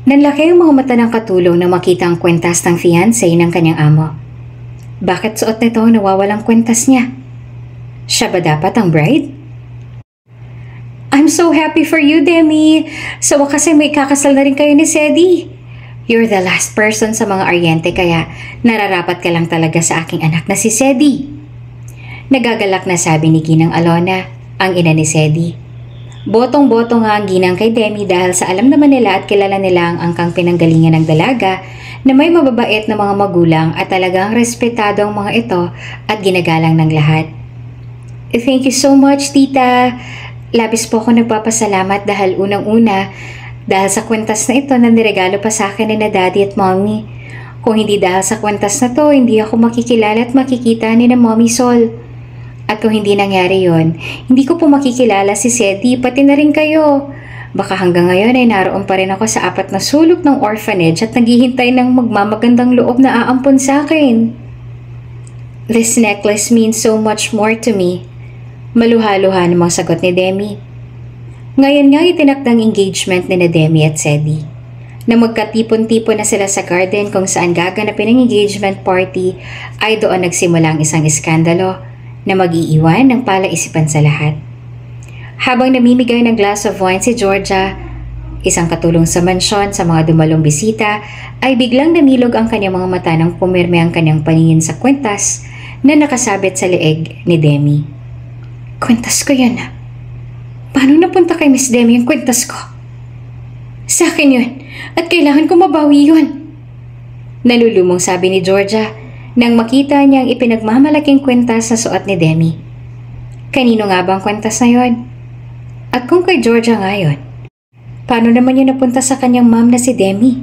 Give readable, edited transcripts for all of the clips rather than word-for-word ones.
Nanlaki ang mga mata ng katulong nang makita ang kwentas ng fiancé ng kanyang amo. Bakit suot nito nawawalang kwentas niya? Siya ba dapat ang bride? I'm so happy for you, Demi. Sa wakas ay may kakasal na rin kayo ni Sedi. You're the last person sa mga Ariente kaya nararapat ka lang talaga sa aking anak na si Sedi. Nagagalak na sabi ni Ginang Alona, ang ina ni Sedi. Botong-boto nga ang ginang kay Demi dahil sa alam naman nila at kilala nila ang angkang pinanggalingan ng dalaga na may mababait na mga magulang at talagang respetado ang mga ito at ginagalang ng lahat. Thank you so much, tita. Labis po ako nagpapasalamat dahil unang-una dahil sa kwentas na ito na niregalo pa sa akin ni na daddy at mommy. Kung hindi dahil sa kwentas na to, hindi ako makikilala at makikita ni na mommy Sol. At kung hindi nangyari yon, hindi ko po makikilala si Sedi pati na rin kayo. Baka hanggang ngayon ay naroon pa rin ako sa 4 na sulok ng orphanage at naghihintay ng magmamagandang loob na aampon sa akin. This necklace means so much more to me. Maluha-luha namang sagot ni Demi. Ngayon nga itinakdang engagement ni na Demi at Sedi. Na magkatipon-tipon na sila sa garden kung saan gaganapin ang engagement party ay doon nagsimula ang isang iskandalo na mag-iiwan ng palaisipan sa lahat. Habang namimigay ng glass of wine si Georgia, isang katulong sa mansyon sa mga dumalong bisita, ay biglang namilog ang kanyang mga mata nang pumirme ang kanyang paningin sa kwentas na nakasabit sa leeg ni Demi. Kwentas ko yan. Paano napunta kay Miss Demi ang kwentas ko? Sa akin yun at kailangan ko mabawi yun. Nalulumong sabi ni Georgia nang makita niyang ipinagmamalaking kwentas sa suot ni Demi. Kanino nga bang kwentas na yon? At kung kay Georgia nga yun, paano naman yun napunta sa kanyang mom na si Demi?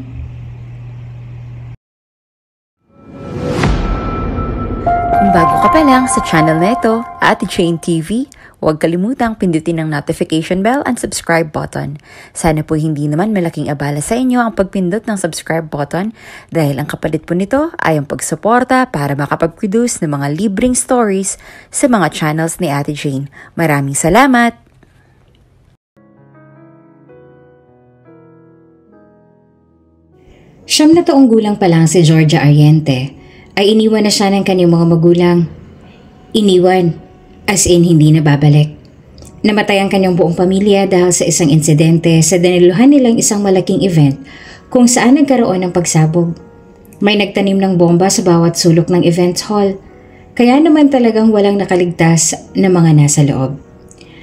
Kung bago ka pa lang sa channel na ito, Ate Jane TV, huwag kalimutang pindutin ang notification bell and subscribe button. Sana po hindi naman malaking abala sa inyo ang pagpindot ng subscribe button dahil ang kapalit po nito ay ang pagsuporta para makapag-produce ng mga libreng stories sa mga channels ni Ate Jane. Maraming salamat! Siyam na taong gulang pa lang si Georgia Ariente ay iniwan na siya ng kanyang mga magulang. Iniwan, as in hindi na babalik. Namatay ang kanyang buong pamilya dahil sa isang insidente sa diniluhan nilang isang malaking event kung saan nagkaroon ng pagsabog. May nagtanim ng bomba sa bawat sulok ng events hall, kaya naman talagang walang nakaligtas na mga nasa loob.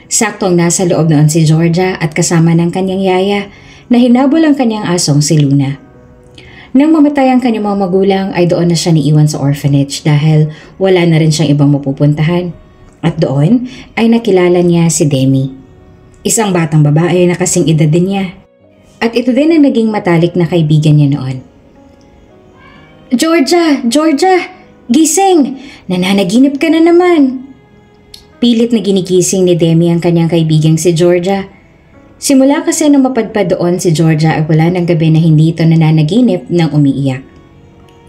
Saktong nasa loob noon si Georgia at kasama ng kanyang yaya na hinabol ang kanyang asong si Luna. Nang mamatay ang kanyang mga magulang ay doon na siya niiwan sa orphanage dahil wala na rin siyang ibang mapupuntahan. At doon ay nakilala niya si Demi. Isang batang babae na kasing edad din niya. At ito din ang naging matalik na kaibigan niya noon. Georgia! Georgia! Gising! Nananaginip ka na naman! Pilit na ginigising ni Demi ang kanyang kaibigang si Georgia. Simula kasi nang mapadpad doon si Georgia ay wala ng gabi na hindi ito nananaginip nang umiiyak.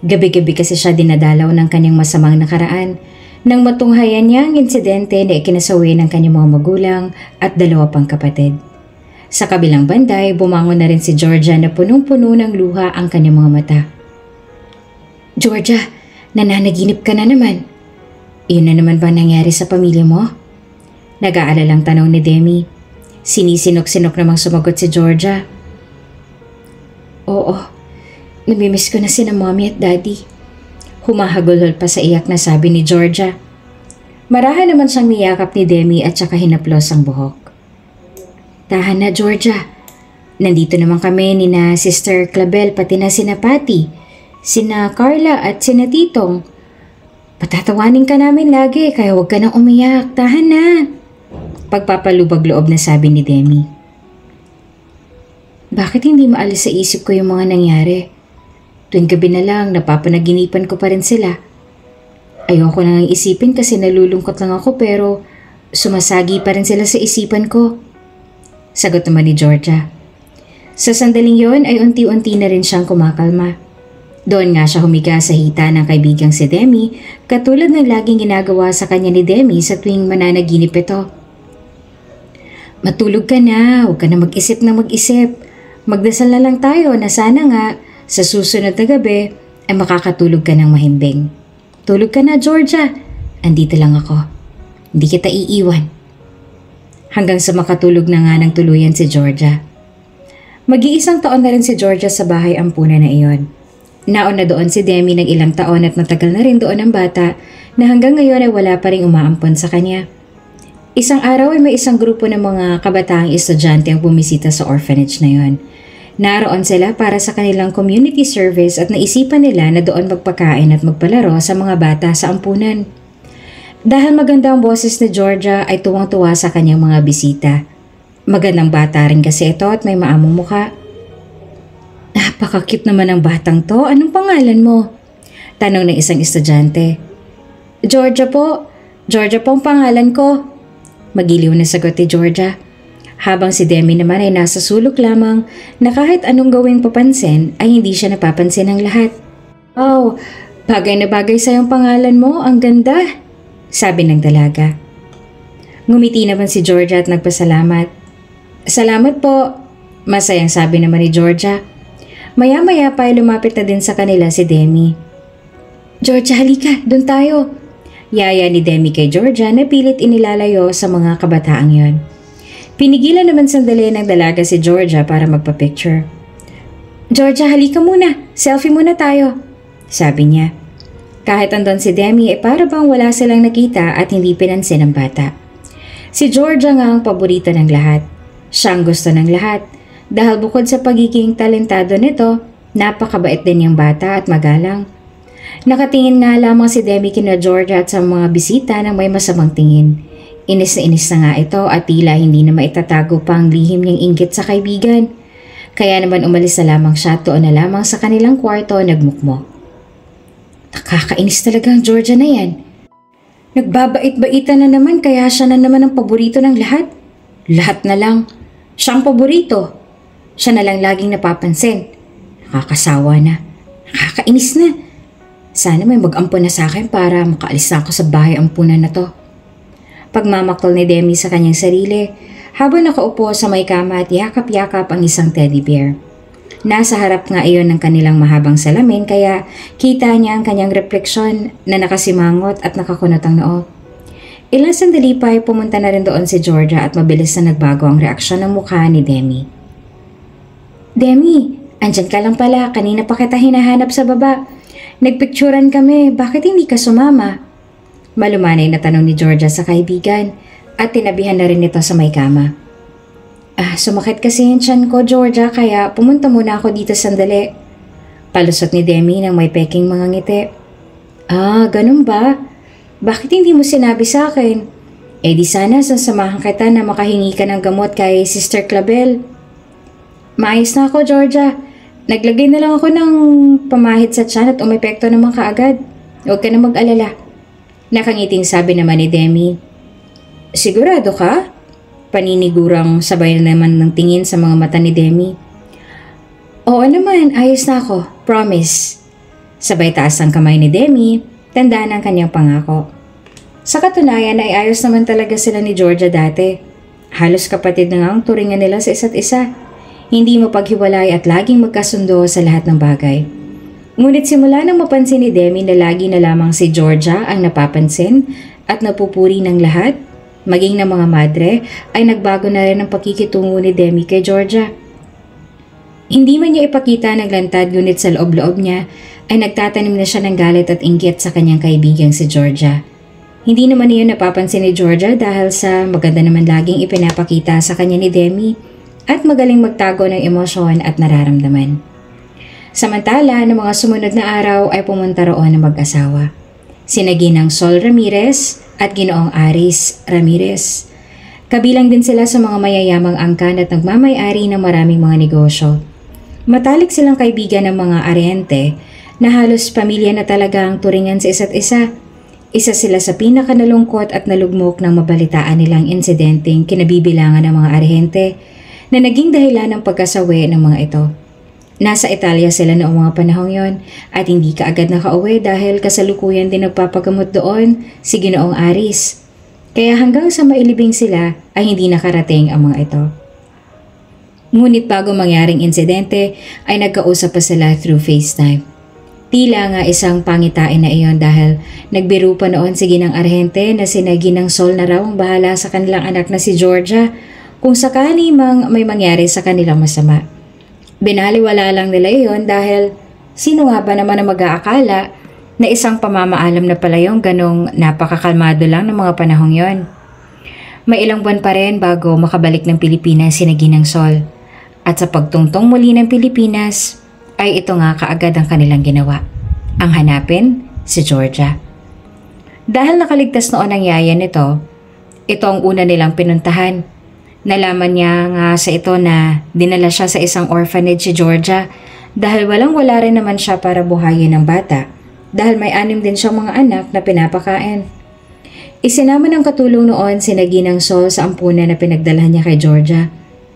Gabi-gabi kasi siya dinadalaw ng kanyang masamang nakaraan nang matunghayan niya ang insidente na ikinasawi ng kanyang mga magulang at 2 pang kapatid. Sa kabilang banday, bumangon na rin si Georgia na punong-puno ng luha ang kanyang mga mata. Georgia, nananaginip ka na naman. Iyon na naman ba nangyari sa pamilya mo? Nag-aalalang tanong ni Demi. Sinisinok-sinok namang sumagot si Georgia. Oo, namimiss ko na sina mommy at daddy. Humahagulhol pa sa iyak na sabi ni Georgia. Marahan naman siyang niyakap ni Demi at saka hinaplos ang buhok. Tahan na Georgia, nandito naman kami ni na Sister Clabel pati na sina Patty, sina Carla at sina Titong. Patatawanin ka namin lagi kaya huwag ka nang umiyak, tahan na. Pagpapalubag loob na sabi ni Demi. Bakit hindi maalis sa isip ko yung mga nangyari? Tuwing gabi na lang, napapanaginipan ko pa rin sila. Ayoko nang isipin kasi nalulungkot lang ako pero sumasagi pa rin sila sa isipan ko. Sagot naman ni Georgia. Sa sandaling yon ay unti-unti na rin siyang kumakalma. Doon nga siya humiga sa hita ng kaibigang si Demi katulad ng laging ginagawa sa kanya ni Demi sa tuwing mananaginip ito. Matulog ka na, huwag ka na mag-isip na mag-isip. Magdasal na lang tayo na sana nga sa susunod na gabi ay makakatulog ka ng mahimbing. Tulog ka na, Georgia. Andito lang ako. Hindi kita iiwan. Hanggang sa makatulog na nga ng tuluyan si Georgia. Mag-iisang taon na rin si Georgia sa bahay ampunan na iyon. Naon na doon si Demi ng ilang taon at matagal na rin doon ang bata na hanggang ngayon ay wala pa rin umaampon sa kanya. Isang araw ay may isang grupo ng mga kabataang estudyante ang bumisita sa orphanage na yon. Naroon sila para sa kanilang community service at naisipan nila na doon magpakain at magpalaro sa mga bata sa ampunan. Dahil maganda ang boses ni Georgia ay tuwang-tuwa sa kanyang mga bisita. Magandang bata rin kasi ito at may maamong mukha. Napaka-cute naman ang batang to. Anong pangalan mo? Tanong ng isang estudyante. Georgia po. Georgia po ang pangalan ko. Magiliw na sagot ni Georgia. Habang si Demi naman ay nasa sulok lamang na kahit anong gawing papansin ay hindi siya napapansin ng lahat. Oh, bagay na bagay sa iyong pangalan mo. Ang ganda. Sabi ng dalaga. Ngumiti naman si Georgia at nagpasalamat. Salamat po. Masayang sabi naman ni Georgia. Maya-maya pa ay lumapit na din sa kanila si Demi. Georgia, halika. Doon tayo. Yaya ni Demi kay Georgia na pilit inilalayo sa mga kabataang yon. Pinigilan naman sandali ng dalaga si Georgia para magpa-picture. Georgia, halika muna. Selfie muna tayo. Sabi niya. Kahit andon si Demi ay para bang wala silang nakita at hindi pinansin ang bata. Si Georgia nga ang paborito ng lahat. Siyang gusto ng lahat. Dahil bukod sa pagiging talentado nito, napakabait din yung bata at magalang. Nakatingin nga lamang si Demi kina Georgia at sa mga bisita nang may masamang tingin. Inis na nga ito at tila hindi na maitatago pa ang lihim niyang inggit sa kaibigan. Kaya naman umalis na lamang siya tuon na lamang sa kanilang kwarto nagmukmok. Nakakainis talaga ang Georgia na yan. Nagbabait-baitan na naman kaya siya na naman ang paborito ng lahat. Lahat na lang. Siya ang paborito. Siya na lang laging napapansin. Nakakasawa na. Nakakainis na. Sana may mag-ampon na sa akin para makaalis na ako sa bahay ampunan na to. Pagmamaktol ni Demi sa kanyang sarili habang nakaupo sa may kama at yakap-yakap ang isang teddy bear. Nasa harap nga iyon ng kanilang mahabang salamin kaya kita niya ang kanyang refleksyon na nakasimangot at nakakunot ang noo. Ilang sandali pa ay pumunta na rin doon si Georgia at mabilis na nagbago ang reaksyon ng mukha ni Demi. Demi, andyan ka lang pala. Kanina pa kita hinahanap sa baba. Nagpicturan kami. Bakit hindi ka sumama? Malumanay na tanong ni Georgia sa kaibigan at tinabihan na rin ito sa may kama. Sumakit kasi yung tiyan ko, Georgia, kaya pumunta muna ako dito sandali. Palusot ni Demi nang may peking mga ngiti. Ganun ba? Bakit hindi mo sinabi sa akin? Di sana sasamahan kita na makahingi ka ng gamot kay Sister Clabel. Maayos na ako, Georgia. Naglagay na lang ako ng pamahid sa tiyan at umepekto naman kaagad. Huwag ka na mag-alala. Nakangiting sabi naman ni Demi. Sigurado ka? Paninigurang sabay na naman ng tingin sa mga mata ni Demi. Oo naman, ayos na ako. Promise. Sabay taas ang kamay ni Demi, tandaan ang kanyang pangako. Sa katunayan ay ayos naman talaga sila ni Georgia dati. Halos kapatid na nga ang turingan nila sa isa't isa. Hindi mapaghiwalay at laging magkasundo sa lahat ng bagay. Ngunit simula nang mapansin ni Demi na lagi na lamang si Georgia ang napapansin at napupuri ng lahat, maging ng mga madre, ay nagbago na rin ang pakikitungo ni Demi kay Georgia. Hindi man niya ipakita ng lantad ngunit sa loob-loob niya ay nagtatanim na siya ng galit at inggit sa kanyang kaibigang si Georgia. Hindi naman niya napapansin ni Georgia dahil sa maganda naman laging ipinapakita sa kanya ni Demi at magaling magtago ng emosyon at nararamdaman. Samantala, ng mga sumunod na araw ay pumunta roon ang mag-asawa. Sina Ginang Sol Ramirez at Ginoong Aris Ramirez. Kabilang din sila sa mga mayayamang angkan at nagmamay-ari ng maraming mga negosyo. Matalik silang kaibigan ng mga aryente na halos pamilya na talaga ang turingan sa isa't isa. Isa sila sa pinakanalungkot at nalugmok ng mabalitaan nilang insidenteng kinabibilangan ng mga aryente na naging dahilan ng pagkasawi ng mga ito. Nasa Italia sila noong mga panahong yon at hindi kaagad nakauwi dahil kasalukuyan din nagpapagamot doon si Ginoong Aris. Kaya hanggang sa mailibing sila ay hindi nakarating ang mga ito. Ngunit bago mangyaring insidente ay nagkausap pa sila through FaceTime. Tila nga isang pangitain na iyon dahil nagbiro pa noon si Ginang Arhente na si Ginang Sol na raw ang bahala sa kanilang anak na si Georgia kung sakali mang may mangyari sa kanilang masama. Binaliwala lang nila iyon dahil sino nga ba naman ang mag-aakala na isang pamamaalam na pala yung ganong napakakalmado lang ng mga panahong yon. May ilang buwan pa rin bago makabalik ng Pilipinas si Ginang Sol. At sa pagtungtong muli ng Pilipinas, ay ito nga kaagad ang kanilang ginawa. Ang hanapin, si Georgia. Dahil nakaligtas noon ang yaya nito, ito ang una nilang pinuntahan. Nalaman niya nga sa ito na dinala siya sa isang orphanage si Georgia dahil walang-wala rin naman siya para buhayin ng bata dahil may 6 din siyang mga anak na pinapakain. Isinama ng katulong noon si Ginang Sol sa ampunan na pinagdalhan niya kay Georgia.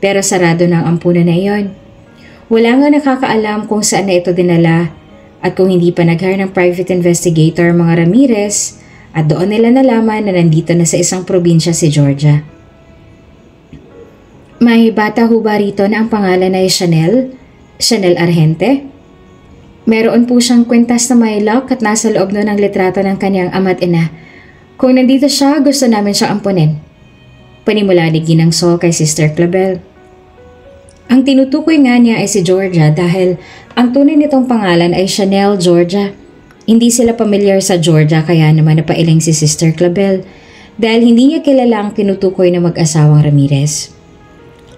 Pero sarado na ang ampunan na iyon. Wala nga nakakaalam kung saan na ito dinala at kung hindi pa nag-hire ng private investigator mga Ramirez at doon nila nalaman na nandito na sa isang probinsya si Georgia. May bata ho ba rito na ang pangalan ay Chanel? Chanel Arhente? Meron po siyang kwintas na may lock at nasa loob nun ang litrato ng kanyang ama't ina. Kung nandito siya, gusto namin siyang ampunin. Panimula ni Ginang Sol kay Sister Clabel. Ang tinutukoy nga niya ay si Georgia dahil ang tunay nitong pangalan ay Chanel Georgia. Hindi sila pamilyar sa Georgia kaya naman napailing si Sister Clabel dahil hindi niya kilala ang tinutukoy na mag-asawang Ramirez.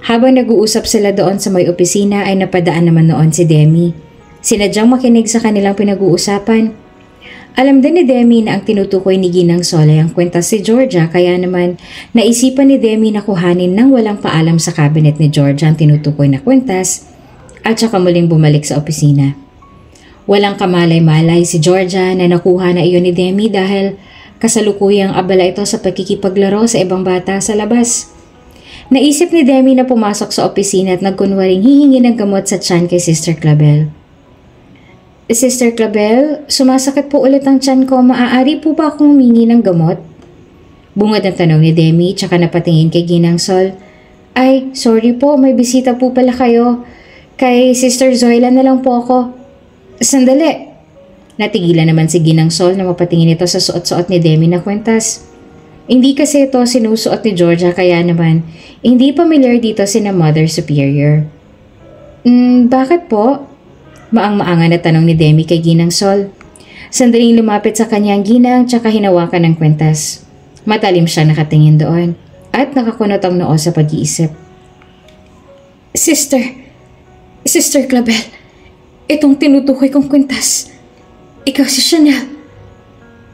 Habang nag-uusap sila doon sa may opisina ay napadaan naman noon si Demi. Sinadyang makinig sa kanilang pinag-uusapan. Alam din ni Demi na ang tinutukoy ni Ginang Sol ay ang kwintas si Georgia kaya naman naisipan ni Demi na kuhanin nang walang paalam sa cabinet ni Georgia ang tinutukoy na kwintas at saka muling bumalik sa opisina. Walang kamalay-malay si Georgia na nakuha na iyon ni Demi dahil kasalukuyang abala ito sa pagkikipaglaro sa ibang bata sa labas. Naisip ni Demi na pumasok sa opisina at nagkunwaring hihingi ng gamot sa tiyan kay Sister Clabel. Sister Clabel, sumasakit po ulit ang tiyan ko. Maaari po ba akong humingi ng gamot? Bungad ang tanong ni Demi tsaka napatingin kay Ginang Sol. Ay, sorry po, may bisita po pala kayo. Kay Sister Zoila na lang po ako. Sandali. Natigilan naman si Ginang Sol na mapatingin ito sa suot-suot ni Demi na kwintas. Hindi kasi ito sinusuot ni Georgia kaya naman hindi familiar dito sina Mother Superior. Bakit po? Maang-maangan na tanong ni Demi kay Ginang Sol. Sandaling lumapit sa kanyang ginang tsaka hinawakan ng kwintas. Matalim siya nakatingin doon at nakakunot ang noo sa pag-iisip. Sister Clabel, itong tinutukoy kong kwintas. Ikaw si Chanel.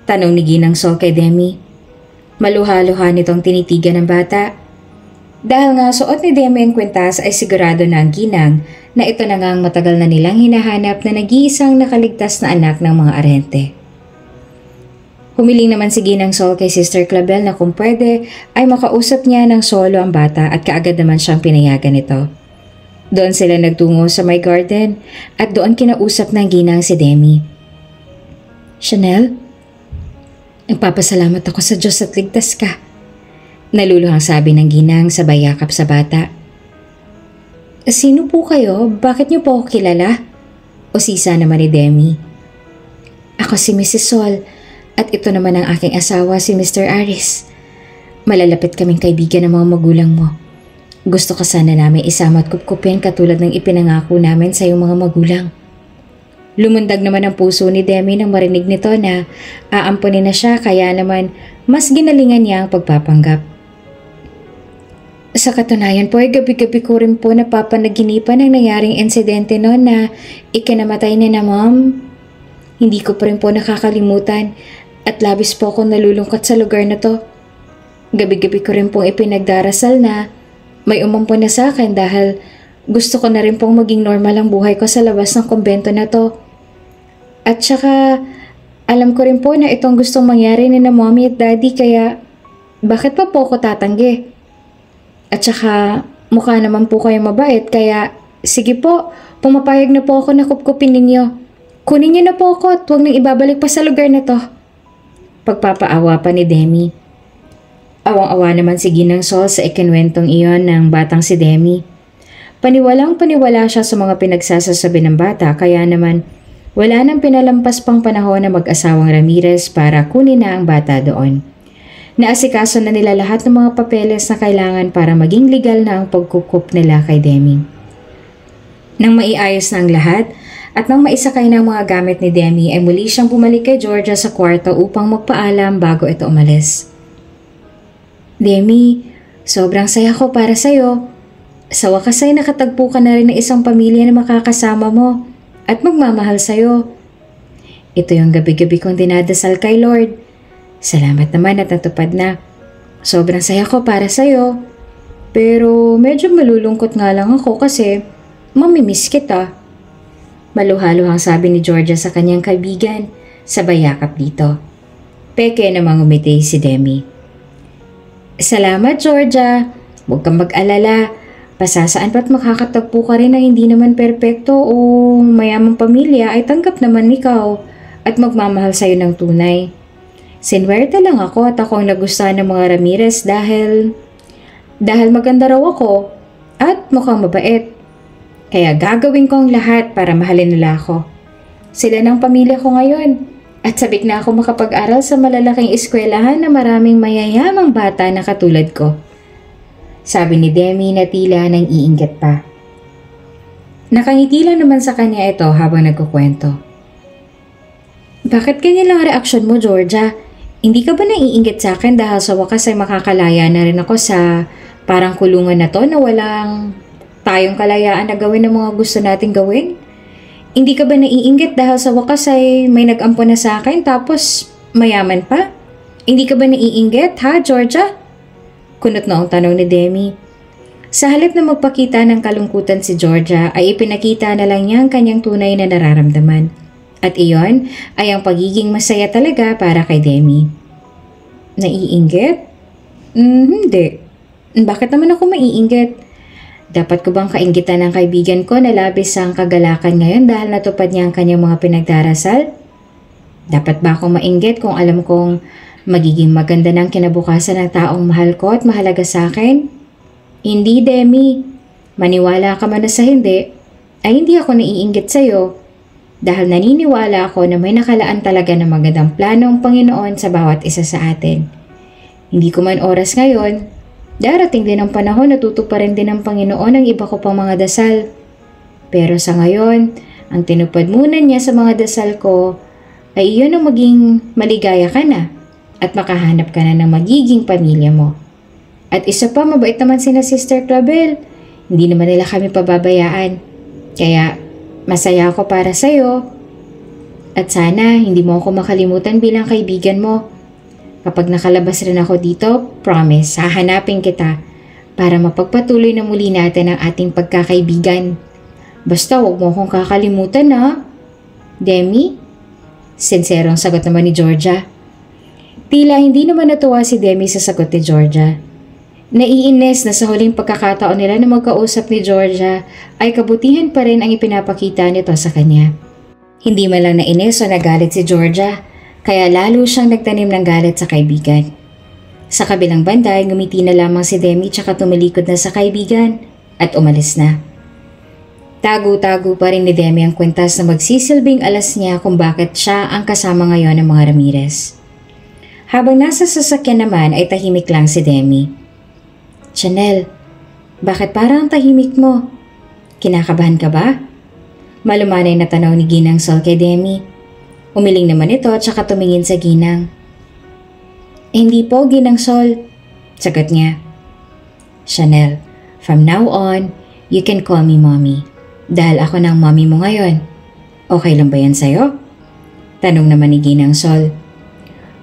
Tanong ni Ginang Sol kay Demi. Maluha-luha nitong tinitigan ng bata. Dahil nga suot ni Demi ang kwintas ay sigurado na ang ginang na ito na nga ang matagal na nilang hinahanap na nag-iisang nakaligtas na anak ng mga Arhente. Humiling naman si Ginang Sol kay Sister Clabel na kung pwede ay makausap niya ng solo ang bata at kaagad naman siyang pinayagan ito. Doon sila nagtungo sa my garden at doon kinausap ng ginang si Demi. Chanel, nagpapasalamat ako sa Diyos at ligtas ka. Naluluhang sabi ng ginang sabay yakap sa bata. Sino po kayo? Bakit niyo po ako kilala? Usisa naman ni Demi. Ako si Mrs. Sol at ito naman ang aking asawa si Mr. Aris. Malalapit kaming kaibigan ng mga magulang mo. Gusto ka sana namin isama at kupkupin katulad ng ipinangako namin sa iyong mga magulang. Lumundag naman ang puso ni Demi nang marinig nito na aampunin na siya kaya naman mas ginalingan niya ang pagpapanggap. Sa katunayan po ay gabi-gabi ko rin po napapanaginipan ang nangyaring insidente noon na ikinamatay niya na mom. Hindi ko pa rin po nakakalimutan at labis po akong nalulungkot sa lugar na to. Gabi-gabi ko rin pong ipinagdarasal na may umampo na sa akin dahil gusto ko na rin pong maging normal ang buhay ko sa labas ng kumbento na to. At saka alam ko rin po na itong gustong mangyari ni na mommy at daddy kaya bakit pa po ako tatanggi? At saka, mukha naman po kayo mabait, kaya sige po, pumapayag na po ako na kupkupin ninyo. Kunin niyo na po ako at huwag nang ibabalik pa sa lugar na to. Pagpapaawa pa ni Demi. Awang-awa naman si Ginang Sol sa ikinwentong iyon ng batang si Demi. Paniwalang paniwala siya sa mga pinagsasasabi ng bata kaya naman wala nang pinalampas pang panahon na mag-asawang Ramirez para kunin na ang bata doon. Naasikaso na nila lahat ng mga papeles na kailangan para maging legal na ang pagkukup nila kay Demi. Nang maiayos na ang lahat at nang maisakay na ang mga gamit ni Demi ay muli siyang bumalik kay Georgia sa kwarto upang magpaalam bago ito umalis. Demi, sobrang saya ko para sa'yo. Sa wakas ay nakatagpo ka na rin ng isang pamilya na makakasama mo at magmamahal sa'yo. Ito yung gabi-gabi kong dinadasal kay Lord. Salamat naman at natupad na. Sobrang saya ko para sa'yo. Pero medyo malulungkot nga lang ako kasi mamimiss kita. Maluhaluhang sabi ni Georgia sa kanyang kaibigan, sabay yakap dito. Peke namang umiti si Demi. Salamat Georgia. Huwag kang mag-alala. Pasasaan pa't makakatagpo ka rin na hindi naman perpekto o mayamang pamilya ay tanggap naman ikaw at magmamahal sa'yo ng tunay. Sinwerte lang ako at ako ang nagustuhan ng mga Ramirez dahil maganda raw ako at mukhang mabait. Kaya gagawin ko ang lahat para mahalin nila ako. Sila ng pamilya ko ngayon at sabik na ako makapag-aral sa malalaking eskwelahan na maraming mayayamang bata na katulad ko. Sabi ni Demi na tila nang iinggit pa. Nakangiti lang naman sa kanya ito habang nagkukwento. Bakit ganyan lang reaksyon mo, Georgia? Hindi ka ba naiinggit sa akin dahil sa wakas ay makakalaya na rin ako sa parang kulungan na to na walang tayong kalayaan na gawin ang mga gusto nating gawin? Hindi ka ba naiinggit dahil sa wakas ay may nag-ampon na sa akin tapos mayaman pa? Hindi ka ba naiinggit, ha, Georgia? Kunot na ang tanong ni Demi. Sa halip na magpakita ng kalungkutan si Georgia ay ipinakita na lang niya ang kanyang tunay na nararamdaman. At iyon ay ang pagiging masaya talaga para kay Demi. Naiinggit? Hindi. Bakit naman ako maiinggit? Dapat ko bang kainggitan ng kaibigan ko na labis ang kagalakan ngayon dahil natupad niya ang kanyang mga pinagdarasal? Dapat ba akong mainggit kung alam kong magiging maganda ng kinabukasan ng taong mahal ko at mahalaga sa akin? Hindi, Demi. Maniwala ka man na sa hindi, ay hindi ako naiinggit sa'yo. Dahil naniniwala ako na may nakalaan talaga ng magandang plano ang Panginoon sa bawat isa sa atin. Hindi ko man oras ngayon, darating din ang panahon na tutuparin din ng Panginoon ang iba ko pang mga dasal. Pero sa ngayon, ang tinupad muna niya sa mga dasal ko ay iyon ang maging maligaya ka na at makahanap ka na ng magiging pamilya mo. At isa pa, mabait naman sina Sister Clavel. Hindi naman nila kami pababayaan. Kaya masaya ako para sa'yo. At sana hindi mo ako makalimutan bilang kaibigan mo. Kapag nakalabas rin ako dito, promise, hahanapin kita para mapagpatuloy na muli natin ang ating pagkakaibigan. Basta huwag mo akong kakalimutan, ha? Demi? Sinserong sagot naman ni Georgia. Tila hindi naman natuwa si Demi sa sagot ni Georgia. Naiinis na sa huling pagkakataon nila na magkausap ni Georgia ay kabutihan pa rin ang ipinapakita nito sa kanya. Hindi man lang nainis o nagalit si Georgia, kaya lalo siyang nagtanim ng galit sa kaibigan. Sa kabilang banda ay ngumiti na lamang si Demi tsaka tumalikod na sa kaibigan at umalis na. Tago-tago pa rin ni Demi ang kwentas na magsisilbing alas niya kung bakit siya ang kasama ngayon ng mga Ramirez. Habang nasa sasakyan naman ay tahimik lang si Demi. Chanel, bakit parang tahimik mo? Kinakabahan ka ba? Malumanay na tanaw ni Ginang Sol kay Demi. Umiling naman ito at saka tumingin sa Ginang. Hindi po, Ginang Sol. Sagot niya. Chanel, from now on, you can call me mommy. Dahil ako na ang mommy mo ngayon. Okay lang ba yan sa'yo? Tanong naman ni Ginang Sol.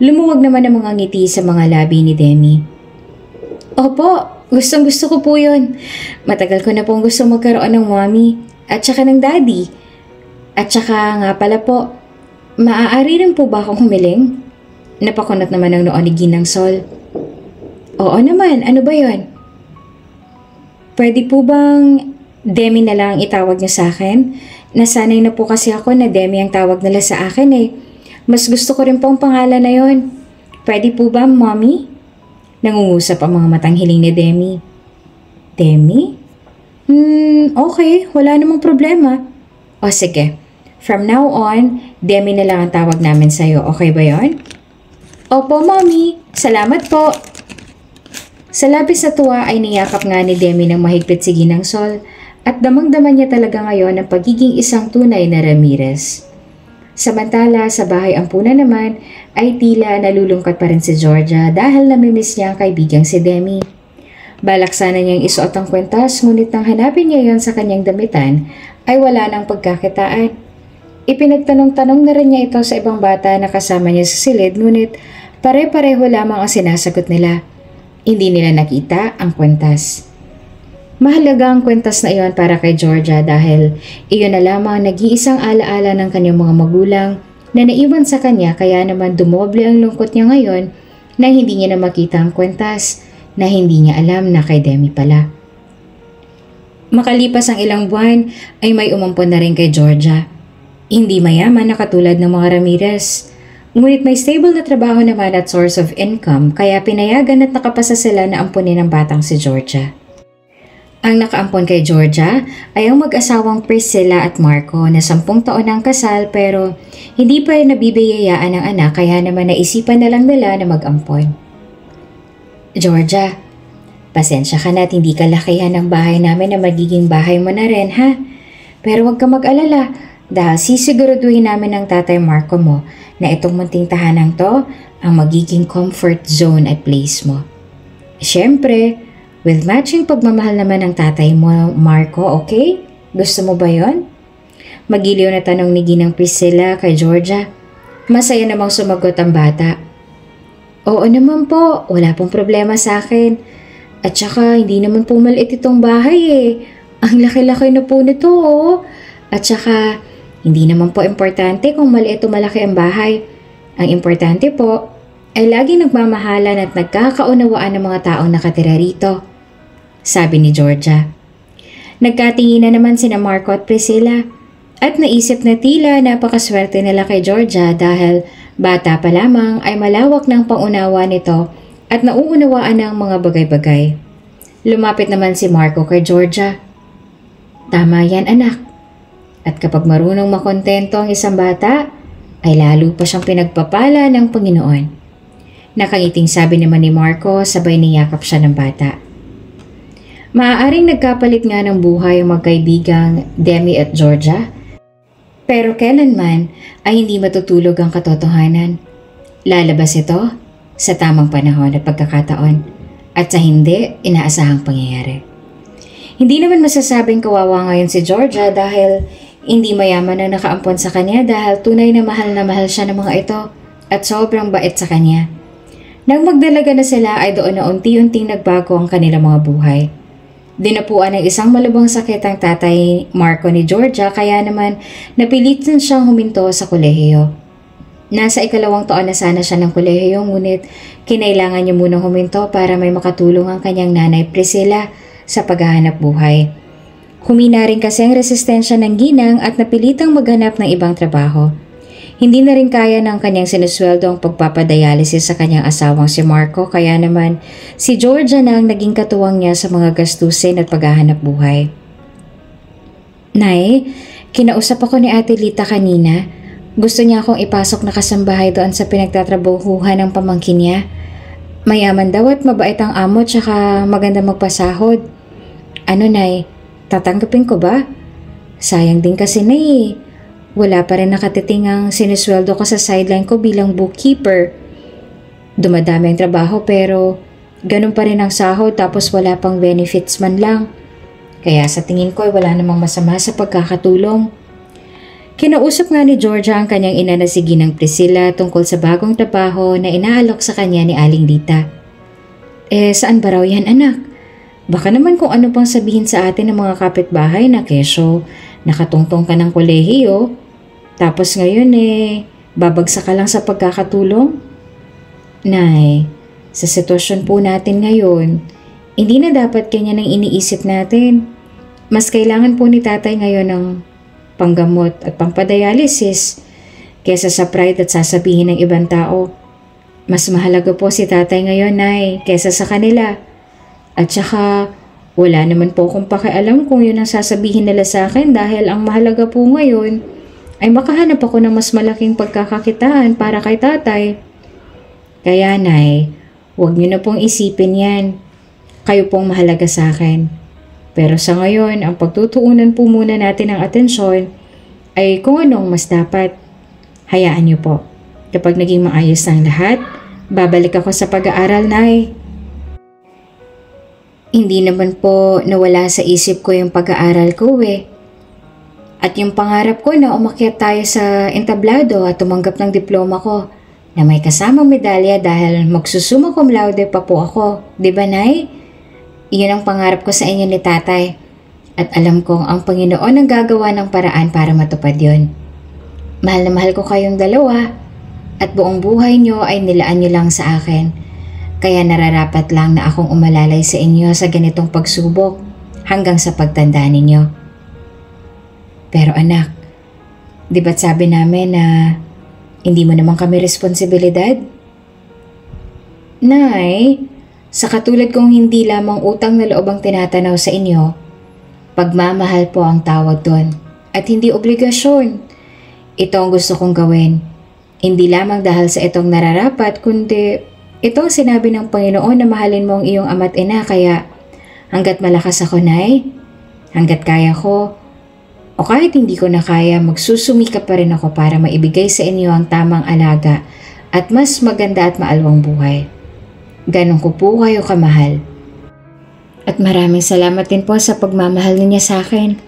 Lumuwag naman ang mga ngiti sa mga labi ni Demi. Opo, gustong-gusto ko po yun. Matagal ko na pong gusto magkaroon ng mommy at saka ng daddy. At saka nga pala po, maaari rin po ba akong humiling? Napakunot naman ang noon ni Ginang Sol. Oo naman, ano ba yun? Pwede po bang Demi na lang itawag niyo sa akin? Nasanay na po kasi ako na Demi ang tawag nila sa akin eh. Mas gusto ko rin po ang pangalan na yon. Pwede po ba, Mommy? Nangungusap ang mga matang hiling ni Demi. Demi? Okay. Wala namang problema. O sige. From now on, Demi na lang ang tawag namin sa'yo. Okay ba yon? Opo, Mommy. Salamat po. Sa labis na tuwa ay niyakap nga ni Demi ng mahigpit si Ginang Sol at damang-daman niya talaga ngayon ang pagiging isang tunay na Ramirez. Samantala, sa bahay ampunan naman ay tila nalulungkot pa rin si Georgia dahil namimiss niya ang kaibigang si Demi. Balak sana niyang isuot ang kwentas ngunit nang hanapin niya yon sa kanyang damitan ay wala nang pagkakitaan. Ipinagtanong-tanong na rin niya ito sa ibang bata na kasama niya sa silid ngunit pare-pareho lamang ang sinasagot nila. Hindi nila nakita ang kwentas. Mahalaga ang kwentas na iyon para kay Georgia dahil iyon na lamang nag-iisang alaala ng kanyang mga magulang na naiwan sa kanya kaya naman dumoble ang lungkot niya ngayon na hindi niya na makita ang kwentas na hindi niya alam na kay Demi pala. Makalipas ang ilang buwan ay may umampon na rin kay Georgia. Hindi mayaman na katulad ng mga Ramirez. Ngunit may stable na trabaho naman at source of income kaya pinayagan at nakapasa sila na ampunin ng batang si Georgia. Ang nakaampon kay Georgia ay ang mag-asawang Priscilla at Marco na 10 taon ang kasal pero hindi pa nabibiyayaan ng anak kaya naman naisipan na lang nila na mag-ampon. Georgia, pasensya ka na at hindi ka lakihan ng bahay namin na magiging bahay mo na rin ha? Pero huwag ka mag-alala dahil sisiguraduhin namin ng tatay Marco mo na itong munting tahanang to ang magiging comfort zone at place mo. Siyempre, with matching pagmamahal naman ng tatay mo, Marco, okay? Gusto mo ba yon? Magiliw na tanong ni Ginang Priscilla kay Georgia. Masaya namang sumagot ang bata. Oo naman po, wala pong problema sa akin. At saka hindi naman po maliit itong bahay eh. Ang laki-laki na po nito oh. At saka hindi naman po importante kung maliit o malaki ang bahay. Ang importante po ay laging nagmamahalan at nagkakaunawaan ng mga taong nakatira rito. Sabi ni Georgia. Nagkatinginan naman sina Marco at Priscilla at naisip na tila napakaswerte nila kay Georgia dahil bata pa lamang ay malawak ng pangunawa nito at nauunawaan ng mga bagay-bagay. Lumapit naman si Marco kay Georgia. Tama yan anak. At kapag marunong makontento ang isang bata, ay lalo pa siyang pinagpapala ng Panginoon. Nakangiting sabi naman ni Marco sabay niyakap siya ng bata. Maaaring nagkapalit nga ng buhay ang magkaibigang Demi at Georgia, pero kailanman ay hindi matutulog ang katotohanan. Lalabas ito sa tamang panahon at pagkakataon at sa hindi inaasahang pangyayari. Hindi naman masasabing kawawa ngayon si Georgia dahil hindi mayaman ang nakaampon sa kanya dahil tunay na mahal siya ng mga ito at sobrang bait sa kanya. Nang magdalaga na sila ay doon na unti-unting nagbago ang kanilang mga buhay. Dinapuan ng isang malubhang sakit ang tatay Marco ni Georgia kaya naman napilitan siyang huminto sa kolehiyo. Nasa 2 taon na sana siya ng kolehiyo ngunit kinailangan niya munang huminto para may makatulong ang kanyang nanay Priscilla sa paghahanap buhay. Humina rin kasi ang resistensya ng ginang at napilitang maghanap ng ibang trabaho. Hindi na rin kaya ng kanyang sinusweldo ang pagpapadialysis sa kanyang asawang si Marco kaya naman si Georgia na ang naging katuwang niya sa mga gastusin at paghahanap buhay. Nay, kinausap ako ni Ate Lita kanina. Gusto niya akong ipasok na kasambahay doon sa pinagtatrabahuhan ng pamangkin niya. Mayaman daw at mabait ang amo tsaka maganda magpasahod. Ano Nay, tatanggapin ko ba? Sayang din kasi Nay. Wala pa rin nakatiting ang sinusweldo ko sa sideline ko bilang bookkeeper. Dumadami ang trabaho pero ganun pa rin ang sahod tapos wala pang benefits man lang. Kaya sa tingin ko ay wala namang masama sa pagkakatulong. Kinausap nga ni Georgia ang kanyang ina na si Ginang Priscilla tungkol sa bagong trabaho na inaalok sa kanya ni Aling Lita. Saan ba raw yan anak? Baka naman kung ano pang sabihin sa atin ng mga kapitbahay na kesyo nakatungtong ka ng kolehiyo. Tapos ngayon babagsak ka lang sa pagkakatulong? Nay, sa sitwasyon po natin ngayon, hindi na dapat ganyan ang iniisip natin. Mas kailangan po ni tatay ngayon ng panggamot at pampadialysis kesa sa pride at sasabihin ng ibang tao. Mas mahalaga po si tatay ngayon, Nay, kesa sa kanila. At saka, Wala naman po akong pakialam kung yun ang sasabihin nila sa akin dahil ang mahalaga po ngayon ay makahanap ako ng mas malaking pagkakakitaan para kay tatay. Kaya Nay, huwag niyo na pong isipin yan. Kayo pong mahalaga sa akin. Pero sa ngayon, ang pagtutuunan po muna natin ng atensyon ay kung anong mas dapat. Hayaan niyo po. Kapag naging maayos ang lahat, babalik ako sa pag-aaral, Nay. Hindi naman po nawala sa isip ko yung pag-aaral ko eh. At yung pangarap ko na umakyat tayo sa entablado at tumanggap ng diploma ko na may kasamang medalya dahil magsusumma cum laude pa po ako. Di ba, Nay? Iyon ang pangarap ko sa inyo ni tatay. At alam kong ang Panginoon ang gagawa ng paraan para matupad yon. Mahal na mahal ko kayong dalawa at buong buhay nyo ay nilaan nyo lang sa akin. Kaya nararapat lang na akong umalalay sa inyo sa ganitong pagsubok hanggang sa pagtanda ninyo. Pero anak, di ba't sabi namin na hindi mo naman kami responsibilidad? Nay, sa katulad kong hindi lamang utang na loob ang tinatanaw sa inyo, pagmamahal po ang tawag doon at hindi obligasyon. Ito ang gusto kong gawin. Hindi lamang dahil sa itong nararapat kundi ito ang sinabi ng Panginoon na mahalin mo ang iyong ama't ina kaya hanggat malakas ako, Nay, hanggat kaya ko, o kahit hindi ko na kaya, magsusumika pa rin ako para maibigay sa inyo ang tamang alaga at mas maganda at maalwang buhay. Ganon ko po kayo kamahal. At maraming salamat din po sa pagmamahal niya sa akin.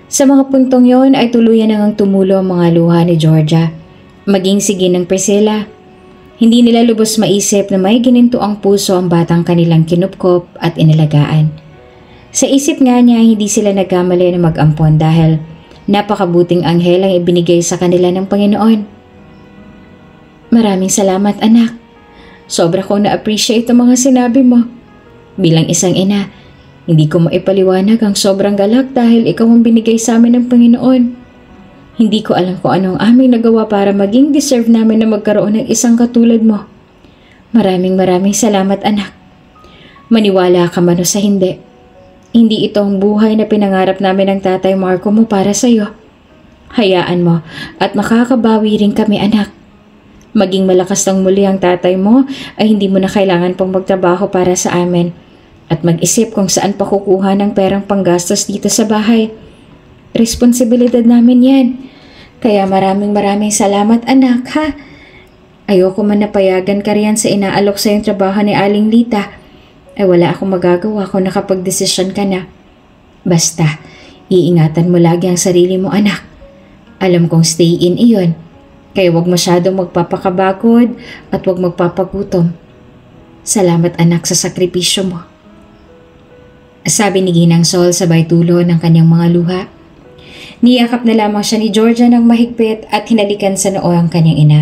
Sa mga puntong yon ay tuluyan nang tumulo ang mga luha ni Georgia, maging si Ginang Priscilla. Hindi nila lubos maisip na may gininto ang puso ang batang kanilang kinupkop at inalagaan. Sa isip nga niya, hindi sila nagkamali na mag-ampon dahil napakabuting anghel ang ibinigay sa kanila ng Panginoon. Maraming salamat, anak. Sobra kong na-appreciate ang mga sinabi mo. Bilang isang ina, hindi ko maipaliwanag ang sobrang galak dahil ikaw ang binigay sa amin ng Panginoon. Hindi ko alam kung anong aming nagawa para maging deserve namin na magkaroon ng isang katulad mo. Maraming salamat, anak. Maniwala ka man o sa hindi. Hindi ito ang buhay na pinangarap namin ng tatay Marco mo para sa iyo. Hayaan mo at makakabawi rin kami, anak. Maging malakas ng muli ang tatay mo ay hindi mo na kailangan pang magtrabaho para sa amin at mag-isip kung saan pa kukuha ng perang panggastos dito sa bahay. Responsibilidad namin yan. Kaya maraming salamat, anak, ha? Ayoko man napayagan ka riyan sa inaalok sa yung trabaho ni Aling Lita. Ay wala akong magagawa kung nakapag-desisyon ka na. Basta, iingatan mo lagi ang sarili mo, anak. Alam kong stay in iyon. Kaya huwag masyadong magpapakabagod at huwag magpapagutom. Salamat, anak, sa sakripisyo mo. Sabi ni Ginang Sol sabay tulo ng kanyang mga luha. Niyakap na lamang siya ni Georgia ng mahigpit at hinalikan sa noo ang kanyang ina.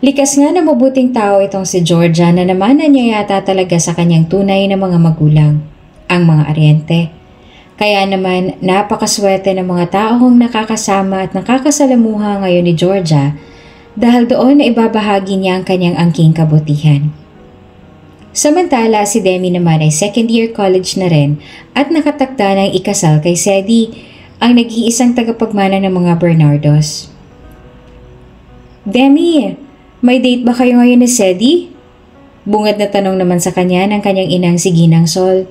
Likas nga na mabuting tao itong si Georgia na namanan niya yata talaga sa kanyang tunay na mga magulang, ang mga aryente. Kaya naman napakaswerte ng mga taong nakakasama at nakakasalamuha ngayon ni Georgia dahil doon na ibabahagi niya ang kanyang angking kabutihan. Samantala si Demi naman ay second year college na rin at nakatakda ng ikasal kay Sedi, ang nag-iisang tagapagmana ng mga Bernardos. Demi, may date ba kayo ngayon ni Sedi? Bungad na tanong naman sa kanya ng kanyang inang si Ginang Sol.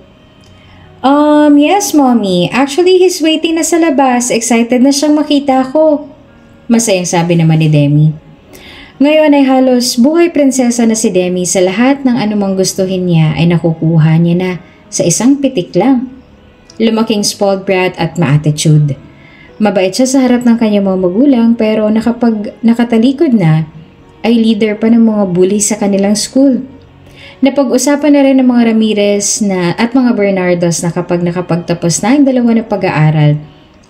Yes, Mommy. Actually, he's waiting na sa labas. Excited na siyang makita ako. Masayang sabi naman ni Demi. Ngayon ay halos buhay prinsesa na si Demi sa lahat ng anumang gustuhin niya ay nakukuha niya na sa isang pitik lang. Lumaking spoiled brat at ma-attitude. Mabait siya sa harap ng kanyang mga magulang pero nakapag nakatalikod na ay leader pa ng mga bully sa kanilang school. Napag-usapan na rin ng mga Ramirez at mga Bernardos na kapag nakapagtapos na ang dalawa ng pag-aaral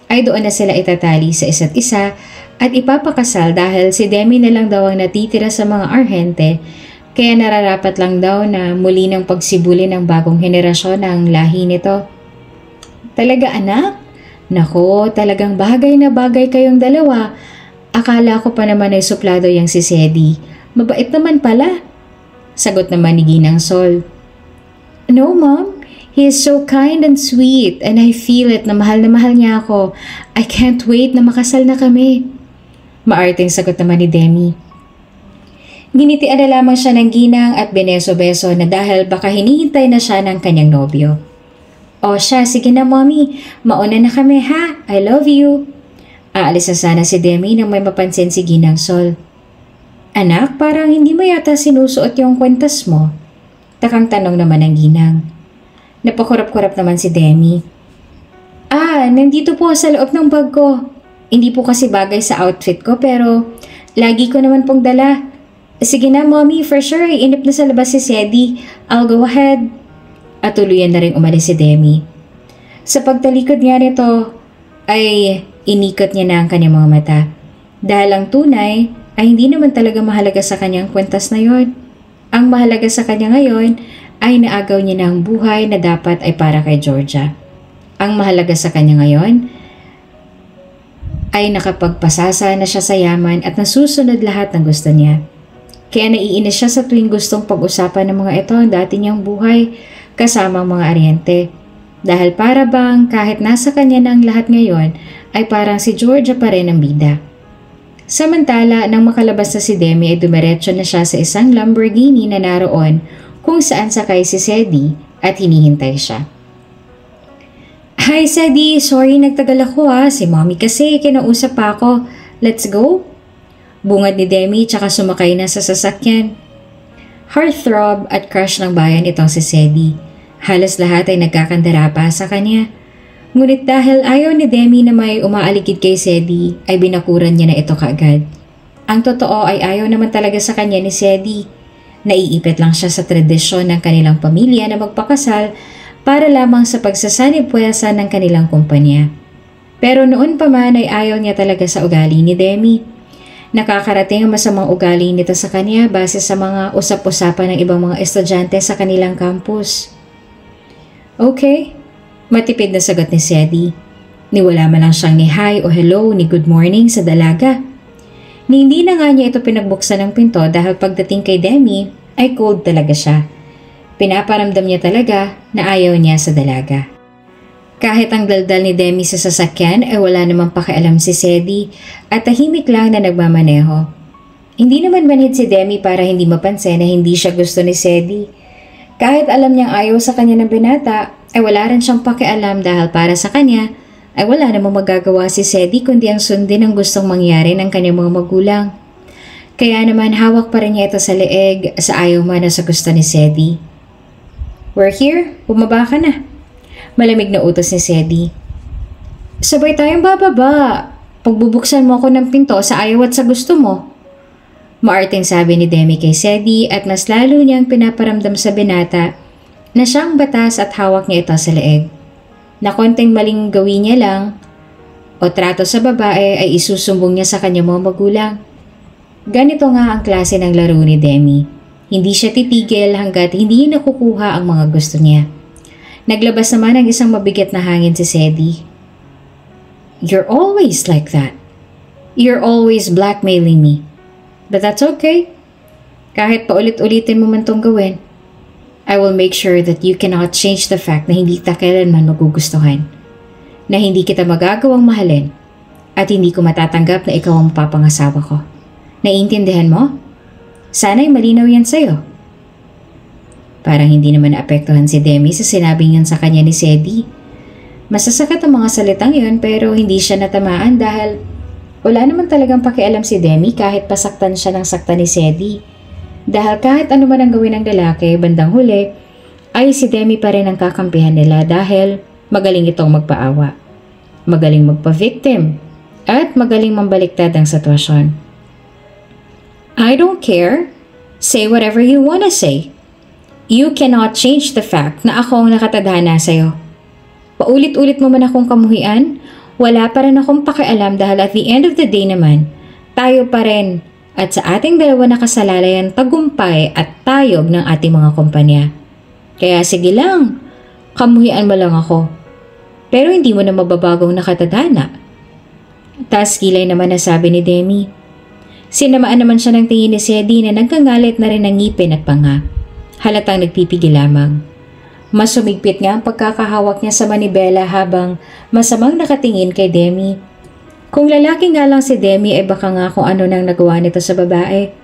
ay doon na sila itatali sa isa't isa at ipapakasal dahil si Demi na lang daw ang natitira sa mga arhente kaya nararapat lang daw na muli ng pagsibuli ng bagong henerasyon ng lahi nito. Talaga, anak? Nako, talagang bagay na bagay kayong dalawa. Akala ko pa naman ay suplado yang si Sedi. Mabait naman pala. Sagot naman ni Ginang Sol. No, Mom. He is so kind and sweet and I feel it na mahal niya ako. I can't wait na makasal na kami. Maarting sagot naman ni Demi. Ginitian na lamang siya ng ginang at beneso-beso na dahil baka hinihintay na siya ng kanyang nobyo. O siya, sige na mommy, mauna na kami ha, I love you. Aalis na sana si Demi nang may mapansin si Ginang Sol. Anak, parang hindi mo yata sinusuot yung kwentas mo. Takang tanong naman ng ginang. Napakurap-kurap naman si Demi. Nandito po sa loob ng bag ko. Hindi po kasi bagay sa outfit ko pero lagi ko naman pong dala. Sige na mommy, for sure, iinip na sa labas si Sedi. I'll go ahead. At tuluyan na rin umalis si Demi. Sa pagtalikod niya nito ay inikot niya na ang kanyang mga mata. Dahil ang tunay ay hindi naman talaga mahalaga sa kanyang kwentas na yon. Ang mahalaga sa kanya ngayon ay naagaw niya na ang buhay na dapat ay para kay Georgia. Ang mahalaga sa kanya ngayon ay nakapagpasasa na siya sa yaman at nasusunod lahat ng gusto niya. Kaya naiinis siya sa tuwing gustong pag-usapan ng mga ito ang dati niyang buhay kasama ang mga aryente. Dahil para bang kahit nasa kanya na ang lahat ngayon ay parang si Georgia pa rin ang bida. Samantala, nang makalabas na si Demi ay dumiretso na siya sa isang Lamborghini na naroon kung saan sakay si Sedi at hinihintay siya. Hi Sedi, sorry nagtagal ako si mommy kasi kinausap pa ako. Let's go? Bungad ni Demi tsaka sumakay na sa sasakyan. Heartthrob at crush ng bayan itong si Sedi. Halos lahat ay nagkakandara pa sa kanya. Ngunit dahil ayaw ni Demi na may umaaligid kay Sedi, ay binakuran niya na ito kaagad. Ang totoo ay ayaw naman talaga sa kanya ni Sedi. Naiipit lang siya sa tradisyon ng kanilang pamilya na magpakasal para lamang sa pagsasanib-puwersa ng kanilang kumpanya. Pero noon pa man ay ayaw niya talaga sa ugali ni Demi. Nakakarating ang masamang ugali nito sa kanya base sa mga usap-usapan ng ibang mga estudyante sa kanilang campus. Okay, matipid na sagot ni Sedi. Niwala man lang siyang ni hi o hello ni good morning sa dalaga. Ni hindi na nga niya ito pinagbuksan ng pinto dahil pagdating kay Demi ay cold talaga siya. Pinaparamdam niya talaga na ayaw niya sa dalaga. Kahit ang daldal ni Demi sa sasakyan ay wala namang pakialam si Sedi at tahimik lang na nagmamaneho. Hindi naman manhid si Demi para hindi mapansin na hindi siya gusto ni Sedi. Kahit alam niyang ayaw sa kanya ng binata, ay wala rin siyang pakialam dahil para sa kanya ay wala namang magagawa si Sedi kundi ang sundin ang gustong mangyari ng kanyang mga magulang. Kaya naman hawak pa rin niya ito sa leeg sa ayaw man na sa gusto ni Sedi. We're here, bumaba ka na. Malamig na utos ni Sedi. Sabay tayong bababa. Pagbubuksan mo ako ng pinto sa ayaw at sa gusto mo. Maarting sabi ni Demi kay Sedi at mas lalo niyang pinaparamdam sa binata na siyang batas at hawak niya ito sa leeg. Na konting maling gawin niya lang o trato sa babae ay isusumbong niya sa kanyang mga magulang. Ganito nga ang klase ng laro ni Demi. Hindi siya titigil hanggat hindi nakukuha ang mga gusto niya. Naglabas naman ng isang mabigat na hangin si Sedi. You're always like that. You're always blackmailing me. But that's okay. Kahit paulit-ulitin mo man tong gawin, I will make sure that you cannot change the fact na hindi kita kailanman magugustuhan. Na hindi kita magagawang mahalin at hindi ko matatanggap na ikaw ang mapapangasawa ko. Naiintindihan mo? Sana'y malinaw yan sa'yo. Parang hindi naman naapektuhan si Demi sa sinabing yan sa kanya ni Sedi. Masasakit ang mga salitang yun pero hindi siya natamaan dahil wala naman talagang pakialam si Demi kahit pasaktan siya ng saktan ni Sedi. Dahil kahit ano man ang gawin ng lalaki, bandang huli, ay si Demi pa rin ang kakampihan nila dahil magaling itong magpaawa. Magaling magpa-victim at magaling mambaliktad ang sitwasyon. I don't care. Say whatever you wanna say. You cannot change the fact na ako ang nakatadhana sa'yo. Paulit-ulit mo man akong kamuhian, wala pa rin akong pakialam dahil at the end of the day naman, tayo pa rin at sa ating dalawa nakasalalayan tagumpay at tayog ng ating mga kumpanya. Kaya sige lang, kamuhian mo lang ako. Pero hindi mo na mababagong nakatadhana. Taas kilay naman na sabi ni Demi. Sinamaan naman siya ng tingin ni Sedi na nagkangalit na rin ng ngipin at panga. Halatang nagpipigil lamang. Mas sumigpit nga ang pagkakahawak niya sa manibela habang masamang nakatingin kay Demi. Kung lalaki nga lang si Demi ay baka nga kung ano nang nagawa nito sa babae.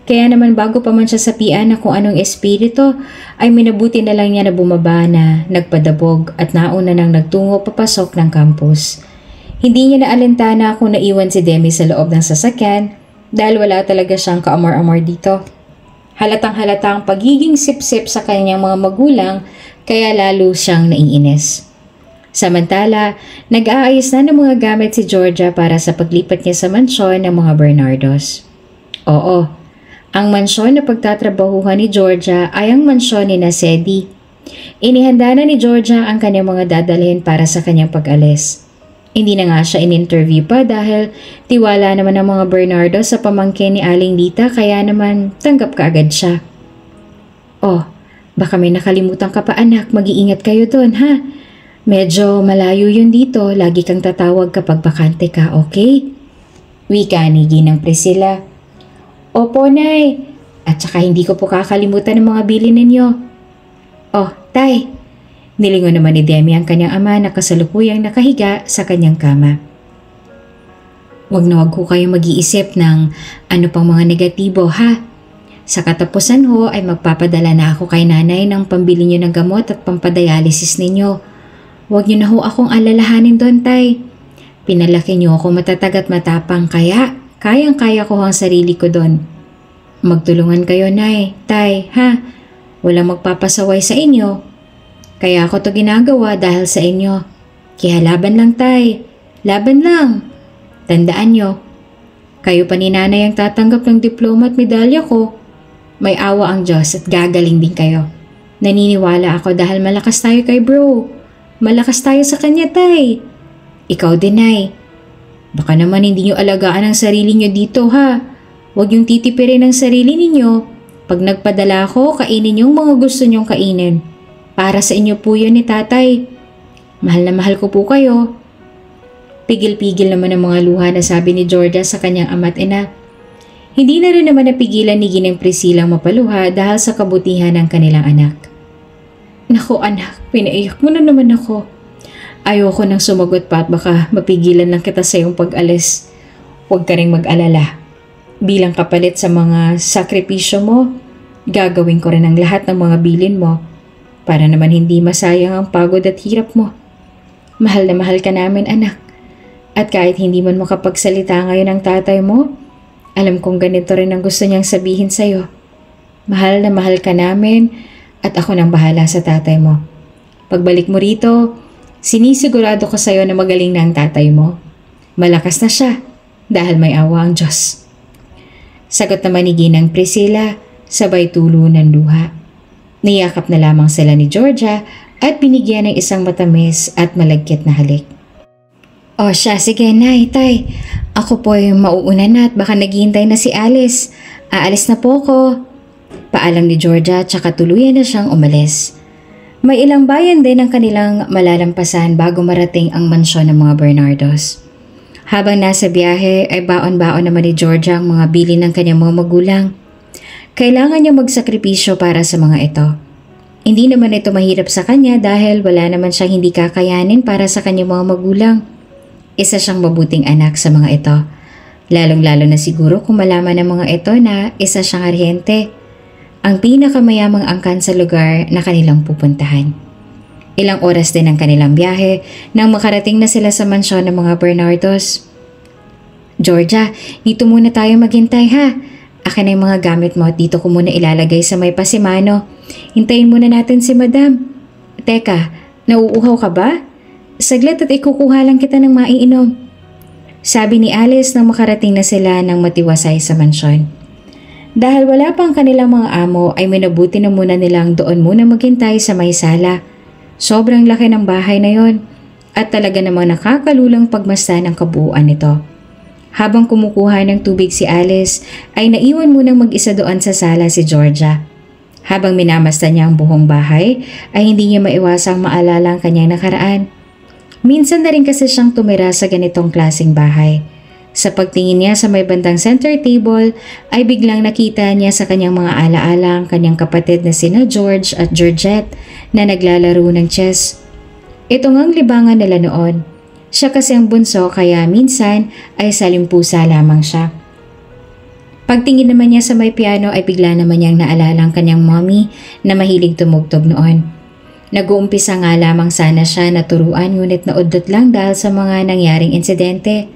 Kaya naman bago pa man siya sapian na kung anong espiritu ay minabuti na lang niya na bumaba na nagpadabog at nauna nang nagtungo papasok ng campus. Hindi niya naalintana kung naiwan si Demi sa loob ng sasakyan dahil wala talaga siyang kaamor-amor dito. Halatang halata ang pagiging sip-sip sa kanyang mga magulang kaya lalo siyang naiinis. Samantala, nag-aayos na ng mga gamit si Georgia para sa paglipat niya sa mansyon ng mga Bernardos. Oo, ang mansyon na pagtatrabahuhan ni Georgia ay ang mansyon ni Sedi. Inihanda na ni Georgia ang kanyang mga dadalhin para sa kanyang pag-alis. Hindi na nga siya in-interview pa dahil tiwala naman ng mga Bernardo sa pamangkin ni Aling Lita kaya naman tanggap kaagad siya. Oh, baka may nakalimutan ka pa anak, mag-iingat kayo doon ha. Medyo malayo yun dito, lagi kang tatawag kapag bakante ka, okay? Wika ni Ginang Priscilla. Opo, Nay. At saka hindi ko po kakalimutan ng mga bilin ninyo. Oh, Tay. Nilingon naman ni Demi ang kanyang ama na kasalukuyang nakahiga sa kanyang kama. Huwag na huwag ko kayo mag-iisip ng ano pang mga negatibo ha. Sa katapusan ho ay magpapadala na ako kay nanay ng pambili niyo ng gamot at pampadialysis ninyo. Huwag niyo na ho akong alalahanin doon, Tay. Pinalaki niyo ako matatag at matapang kaya kayang-kaya ko ang sarili ko doon. Magtulungan kayo, Nay, Tay, ha? Walang magpapasaway sa inyo. Kaya ako to ginagawa dahil sa inyo. Kaya laban lang, Tay. Laban lang. Tandaan niyo, kayo pa ni nanay ang tatanggap ng diploma at medalya ko. May awa ang Diyos at gagaling din kayo. Naniniwala ako dahil malakas tayo kay bro. Malakas tayo sa kanya, Tay. Ikaw din, Nay. Baka naman hindi niyo alagaan ang sarili niyo dito, ha? Huwag yung titipirin ang sarili ninyo. Pag nagpadala ako, kainin yung mga gusto niyong kainin. Para sa inyo po yun ni Tatay. Mahal na mahal ko po kayo. Pigil-pigil naman ang mga luha na sabi ni Georgia sa kanyang ama't ina. Hindi na rin naman napigilan ni Ginang Priscillang mapaluha dahil sa kabutihan ng kanilang anak. Naku anak, pinaiyak mo na naman ako. Ayoko nang sumagot pa at baka mapigilan lang kita sa iyong pag-alis. Huwag ka ring mag-alala. Bilang kapalit sa mga sakripisyo mo, gagawin ko rin ang lahat ng mga bilin mo para naman hindi masayang ang pagod at hirap mo. Mahal na mahal ka namin anak. At kahit hindi man makapagsalita ngayon ang tatay mo, alam kong ganito rin ang gusto niyang sabihin sa'yo. Mahal na mahal ka namin at ako nang bahala sa tatay mo. Pagbalik mo rito, sinisigurado ko sa'yo na magaling na ang tatay mo. Malakas na siya dahil may awa ang Diyos. Sagot naman ni Ginang Priscilla, sabay tulo ng luha. Niyakap na lamang sila ni Georgia at binigyan ng isang matamis at malagkit na halik. O siya, sige Nay, Tay. Ako po yung mauuna na at baka naghihintay na si Alice. Aalis na po ko. Paalam ni Georgia tsaka tuluyan na siyang umalis. May ilang bayan din ang kanilang malalampasan bago marating ang mansyon ng mga Bernardos. Habang nasa biyahe ay baon-baon naman ni Georgia ang mga bilin ng kanyang mga magulang. Kailangan niya magsakripisyo para sa mga ito. Hindi naman ito mahirap sa kanya dahil wala naman siyang hindi kakayanin para sa kanyang mga magulang. Isa siyang mabuting anak sa mga ito. Lalong-lalo na siguro kung malaman ng mga ito na isa siyang aryente, ang pinakamayamang angkan sa lugar na kanilang pupuntahan. Ilang oras din ang kanilang biyahe nang makarating na sila sa mansyon ng mga Bernardos. Georgia, dito muna tayo maghintay ha. Akin na yung mga gamit mo at dito ko muna ilalagay sa may pasimano. Hintayin muna natin si Madam. Teka, nauuhaw ka ba? Saglit at ikukuha lang kita ng maiinom. Sabi ni Alice nang makarating na sila ng matiwasay sa mansyon. Dahil wala pang kanilang mga amo ay minabuti na muna nilang doon muna maghintay sa may sala. Sobrang laki ng bahay na yon at talaga namang nakakalulang pagmasdan ang kabuuan nito. Habang kumukuha ng tubig si Alice ay naiwan munang mag-isa doon sa sala si Georgia. Habang minamasdan niya ang buong bahay ay hindi niya maiwasang maalala ang kanyang nakaraan. Minsan na rin kasi siyang tumira sa ganitong klaseng bahay. Sa pagtingin niya sa may bandang center table ay biglang nakita niya sa kanyang mga alaala ang kanyang kapatid na sina George at Georgette na naglalaro ng chess. Ito ngang libangan nila noon. Siya kasi ang bunso kaya minsan ay salimpusa lamang siya. Pagtingin naman niya sa may piano ay bigla naman niyang naalala ang kanyang mommy na mahilig tumugtog noon. Nag-uumpisa nga lamang sana siya na turuan ngunit naudot lang dahil sa mga nangyaring insidente.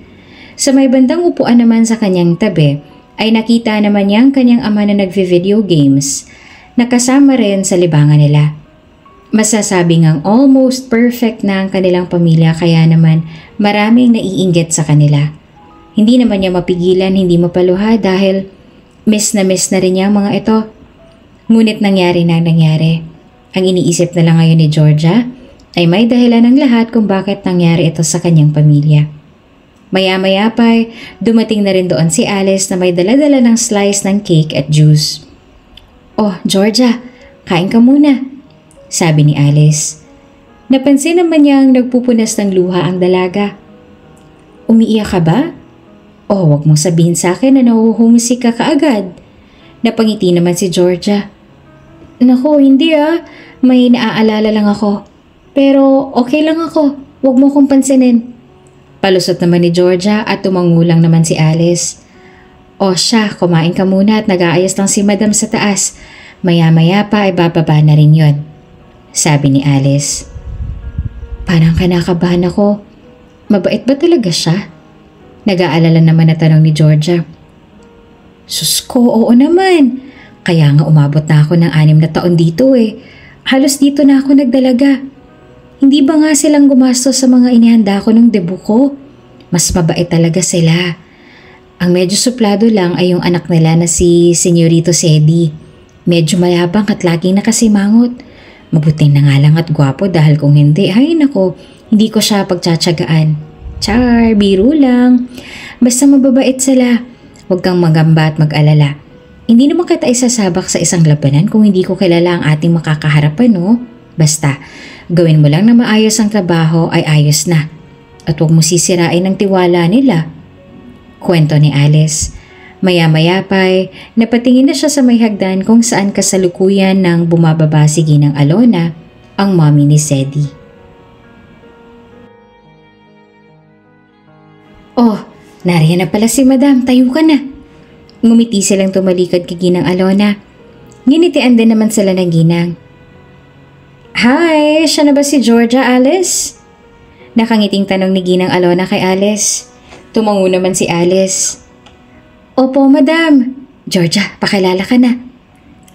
Sa may bandang upuan naman sa kanyang tabi ay nakita naman niya ang kanyang ama na nagvi-video games. Nakasama rin sa libangan nila. Masasabi ngang almost perfect na ang kanilang pamilya kaya naman maraming naiinggit sa kanila. Hindi naman niya mapigilan hindi mapaluha dahil miss na rin niya ang mga ito. Ngunit nangyari na nangyari. Ang iniisip na lang ngayon ni Georgia ay may dahilan ng lahat kung bakit nangyari ito sa kanyang pamilya. Maya-maya pa dumating na rin doon si Alice na may dala-dala ng slice ng cake at juice. "Oh, Georgia, kain ka muna," sabi ni Alice. Napansin naman niyang nagpupunas ng luha ang dalaga. "Umiiyak ka ba?" "Oh, wag mong sabihin sa akin na nahuhumisik ka kaagad." Napangiti naman si Georgia. "Naku, hindi may naaalala lang ako. Pero okay lang ako, wag mo kong pansinin." Palusot naman ni Georgia at tumangulang naman si Alice. "O siya, kumain ka muna at nag-aayos lang si Madam sa taas. Maya-maya pa ay bababa na rin yon," sabi ni Alice. "Parang kinakabahan ako. Mabait ba talaga siya?" Nag-aalala naman na tanong ni Georgia. "Sus ko, oo naman. Kaya nga umabot na ako ng 6 na taon dito eh. Halos dito na ako nagdalaga. Hindi ba nga silang gumastos sa mga inihanda ko ng debut ko? Mas mabait talaga sila. Ang medyo suplado lang ay yung anak nila na si Senyorito Sedi. Medyo mayabang at laging nakasimangot. Mabuti na nga lang at gwapo dahil kung hindi, ay nako, hindi ko siya pagtsatsagaan. Char, biro lang. Basta mababait sila. Huwag kang magamba at mag-alala. Hindi naman kita isasabak sa isang labanan kung hindi ko kilala ang ating makakaharapan, no? Basta, gawin mo lang na maayos ang trabaho ay ayos na. At huwag mo sisirain ang tiwala nila." Kwento ni Alice. Maya-maya pa'y napatingin na siya sa may hagdan kung saan kasalukuyan ng bumababa si Ginang Alona, ang mommy ni Sedi. "Oh, nariyan na pala si Madam, tayo ka na." Ngumiti silang tumalikod kay Ginang Alona. Nginitian din naman sila ng Ginang. "Hi, siya na ba si Georgia, Alice?" Nakangiting tanong ni Ginang Alona kay Alice. Tumango naman si Alice. "Opo, Madam. Georgia, pakilala ka na."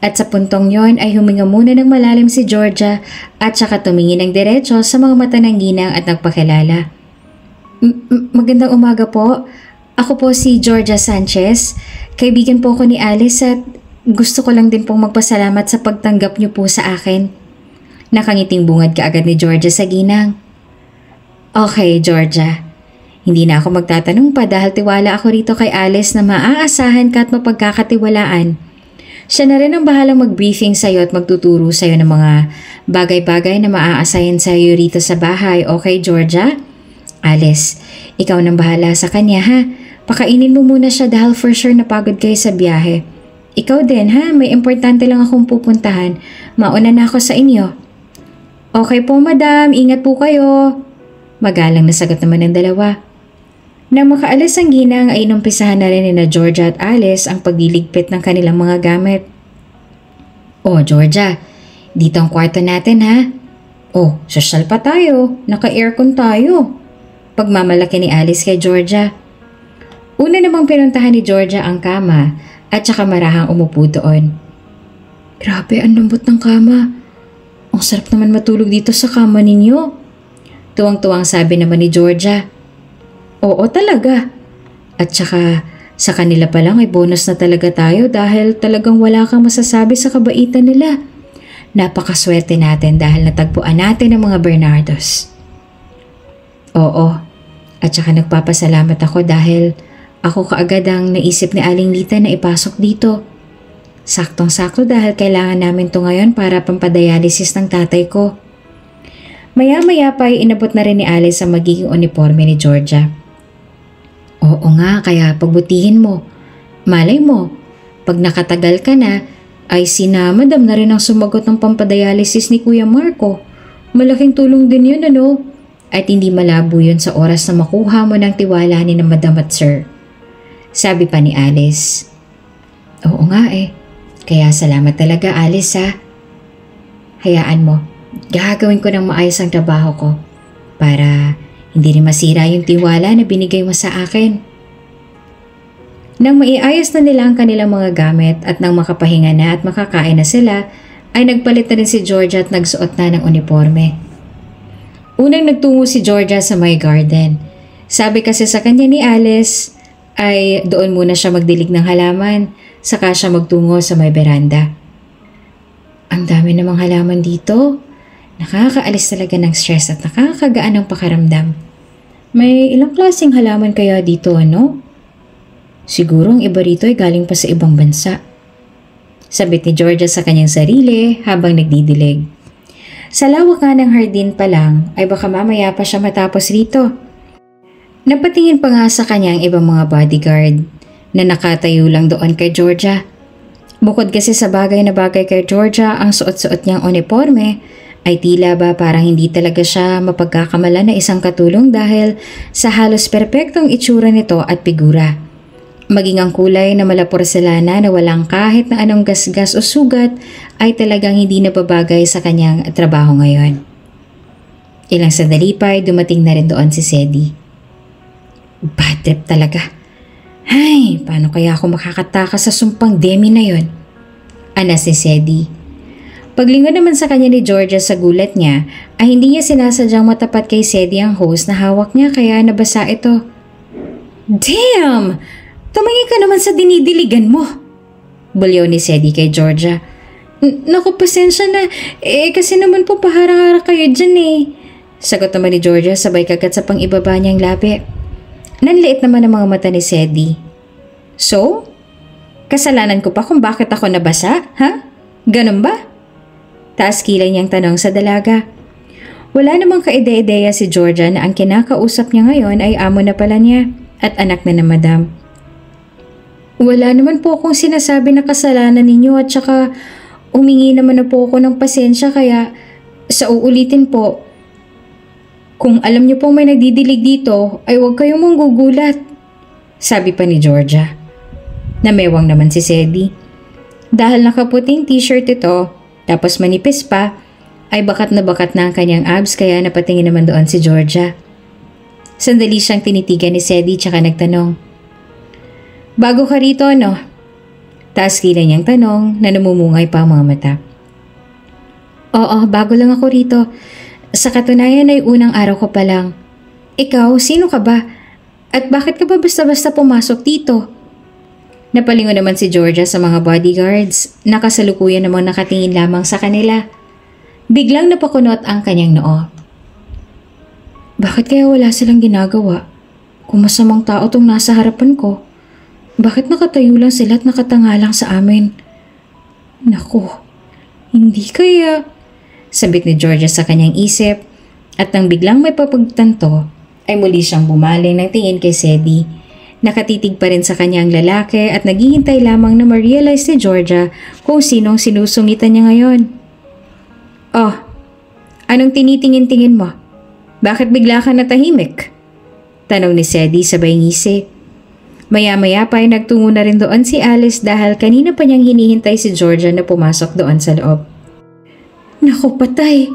At sa puntong yon ay huminga muna ng malalim si Georgia at saka tumingin ng diretso sa mga mata ng Ginang at nagpakilala. Magandang umaga po. Ako po si Georgia Sanchez. Kaibigan po ko ni Alice at gusto ko lang din pong magpasalamat sa pagtanggap niyo po sa akin." Nakangiting bungad kaagad ni Georgia sa Ginang. "Okay, Georgia. Hindi na ako magtatanong pa dahil tiwala ako rito kay Alice na maaasahan ka at mapagkakatiwalaan. Siya na rin ang bahalang mag-briefing sa'yo at magtuturo sa'yo ng mga bagay-bagay na maaasahan sa'yo rito sa bahay. Okay, Georgia? Alice, ikaw nang bahala sa kanya ha. Pakainin mo muna siya dahil for sure napagod kayo sa biyahe. Ikaw din ha, may importante lang akong pupuntahan. Mauna na ako sa inyo." "Okay po, Madam. Ingat po kayo." Magalang na sagot naman ng dalawa. Nang makaalis ang Ginang ay inumpisahan na rin ni na Georgia at Alice ang pagliligpit ng kanilang mga gamit. "Oh, Georgia, dito ang kwarto natin ha." "Oh, sosyal pa tayo. Naka-aircon tayo." Pagmamalaki ni Alice kay Georgia. Una namang pinuntahan ni Georgia ang kama at saka marahang umupo doon. "Grabe, ang lambot ng kama. Ang sarap naman matulog dito sa kama ninyo." Tuwang-tuwang sabi naman ni Georgia. "Oo talaga. At saka sa kanila pa lang ay bonus na talaga tayo dahil talagang wala kang masasabi sa kabaitan nila. Napakaswerte natin dahil natagpuan natin ang mga Bernardos." "Oo. At saka nagpapasalamat ako dahil ako kaagad ang naisip ni Aling Lita na ipasok dito. Saktong-sakto dahil kailangan namin to ngayon para pampadialysis ng tatay ko." Maya-maya pa ay inabot na rin ni Alice ang magiging uniforme ni Georgia. Oo nga, kaya pagbutihin mo. Malay mo, pag nakatagal ka na, ay sina madam na rin ang sumagot ng pampadialysis ni Kuya Marco. Malaking tulong din yun ano? At hindi malabo yun sa oras na makuha mo ng tiwala ni na madam at sir. Sabi pa ni Alice. Oo nga eh. Kaya salamat talaga Alice ha. Hayaan mo, gagawin ko ng maayos ang trabaho ko para hindi rin masira yung tiwala na binigay mo sa akin. Nang maiayos na nila ang kanilang mga gamit at nang makapahinga na at makakain na sila, ay nagpalit na rin si Georgia at nagsuot na ng uniforme. Unang nagtungo si Georgia sa may garden. Sabi kasi sa kanya ni Alice ay doon muna siya magdilig ng halaman, saka siya magtungo sa may beranda. Ang dami namang halaman dito. Nakakaalis talaga ng stress at nakakagaan ng pakaramdam. May ilang klaseng halaman kaya dito ano? Siguro ang iba rito ay galing pa sa ibang bansa. Sabit ni Georgia sa kanyang sarili habang nagdidilig. Sa lawak nga ng hardin pa lang ay baka mamaya pa siya matapos rito. Napatingin pa nga sa kanya ang ibang mga bodyguard na nakatayo lang doon kay Georgia. Bukod kasi sa bagay na bagay kay Georgia ang suot-suot niyang uniforme ay tila ba parang hindi talaga siya mapagkakamalan na isang katulong dahil sa halos perpektong itsura nito at figura. Maging ang kulay na malaporselana na walang kahit na anong gasgas o sugat ay talagang hindi nababagay sa kanyang trabaho ngayon. Ilang sandali pa ay dumating na rin doon si Sedi. Bad trip talaga. Ay, paano kaya ako makakatakas sa sumpang demi na yon? Anas ni Sedi. Paglingon naman sa kanya ni Georgia sa gulat niya ay hindi niya sinasadyang matapat kay Sedi ang hose na hawak niya kaya nabasa ito. Damn! Tumingin ka naman sa dinidiligan mo. Bulyaw ni Sedi kay Georgia. Naku, pasensya na. Kasi naman po paharang-harang kayo dyan eh. Sagot naman ni Georgia sabay kagat sa pang-ibaba niyang labi. Nanliit naman ang mga mata ni Sedi. So? Kasalanan ko pa kung bakit ako nabasa, ha? Ganun ba? Taas kilay niyang tanong sa dalaga. Wala namang kaide-ideya si Georgia na ang kinakausap niya ngayon ay amo na pala niya at anak na madam. Wala naman po akong sinasabi na kasalanan ninyo at saka umingi naman na po ako ng pasensya kaya sa uulitin po. Kung alam niyo pong may nagdidilig dito ay huwag kayong manggugulat. Sabi pa ni Georgia. Namewang naman si Sedi. Dahil nakaputing t-shirt ito tapos manipis pa ay bakat na ang kanyang abs kaya napatingin naman doon si Georgia. Sandali siyang tinitigan ni Sedi tsaka nagtanong. Bago ka rito, no? Taas kilay niyang tanong na namumungay pa ang mga mata. Oo, bago lang ako rito. Sa katunayan ay unang araw ko pa lang. Ikaw, sino ka ba? At bakit ka ba basta-basta pumasok dito? Napalingon naman si Georgia sa mga bodyguards na kasalukuyan namang nakatingin lamang sa kanila. Biglang napakunot ang kanyang noo. Bakit kaya wala silang ginagawa? Kung masamang tao tong nasa harapan ko. Bakit nakatayo lang sila at nakatanga lang sa amin? Naku, hindi kaya. Sabit ni Georgia sa kanyang isip at nang biglang may papagtanto ay muli siyang bumaling ng tingin kay Sedi. Nakatitig pa rin sa kanyang lalaki at naghihintay lamang na ma-realize ni Georgia kung sinong sinusungitan niya ngayon. Oh, anong tinitingin-tingin mo? Bakit bigla ka natahimik? Tanong ni Sedi sabay ngisi. Maya-maya pa ay nagtungo na rin doon si Alice dahil kanina pa niyang hinihintay si Georgia na pumasok doon sa loob. Naku patay!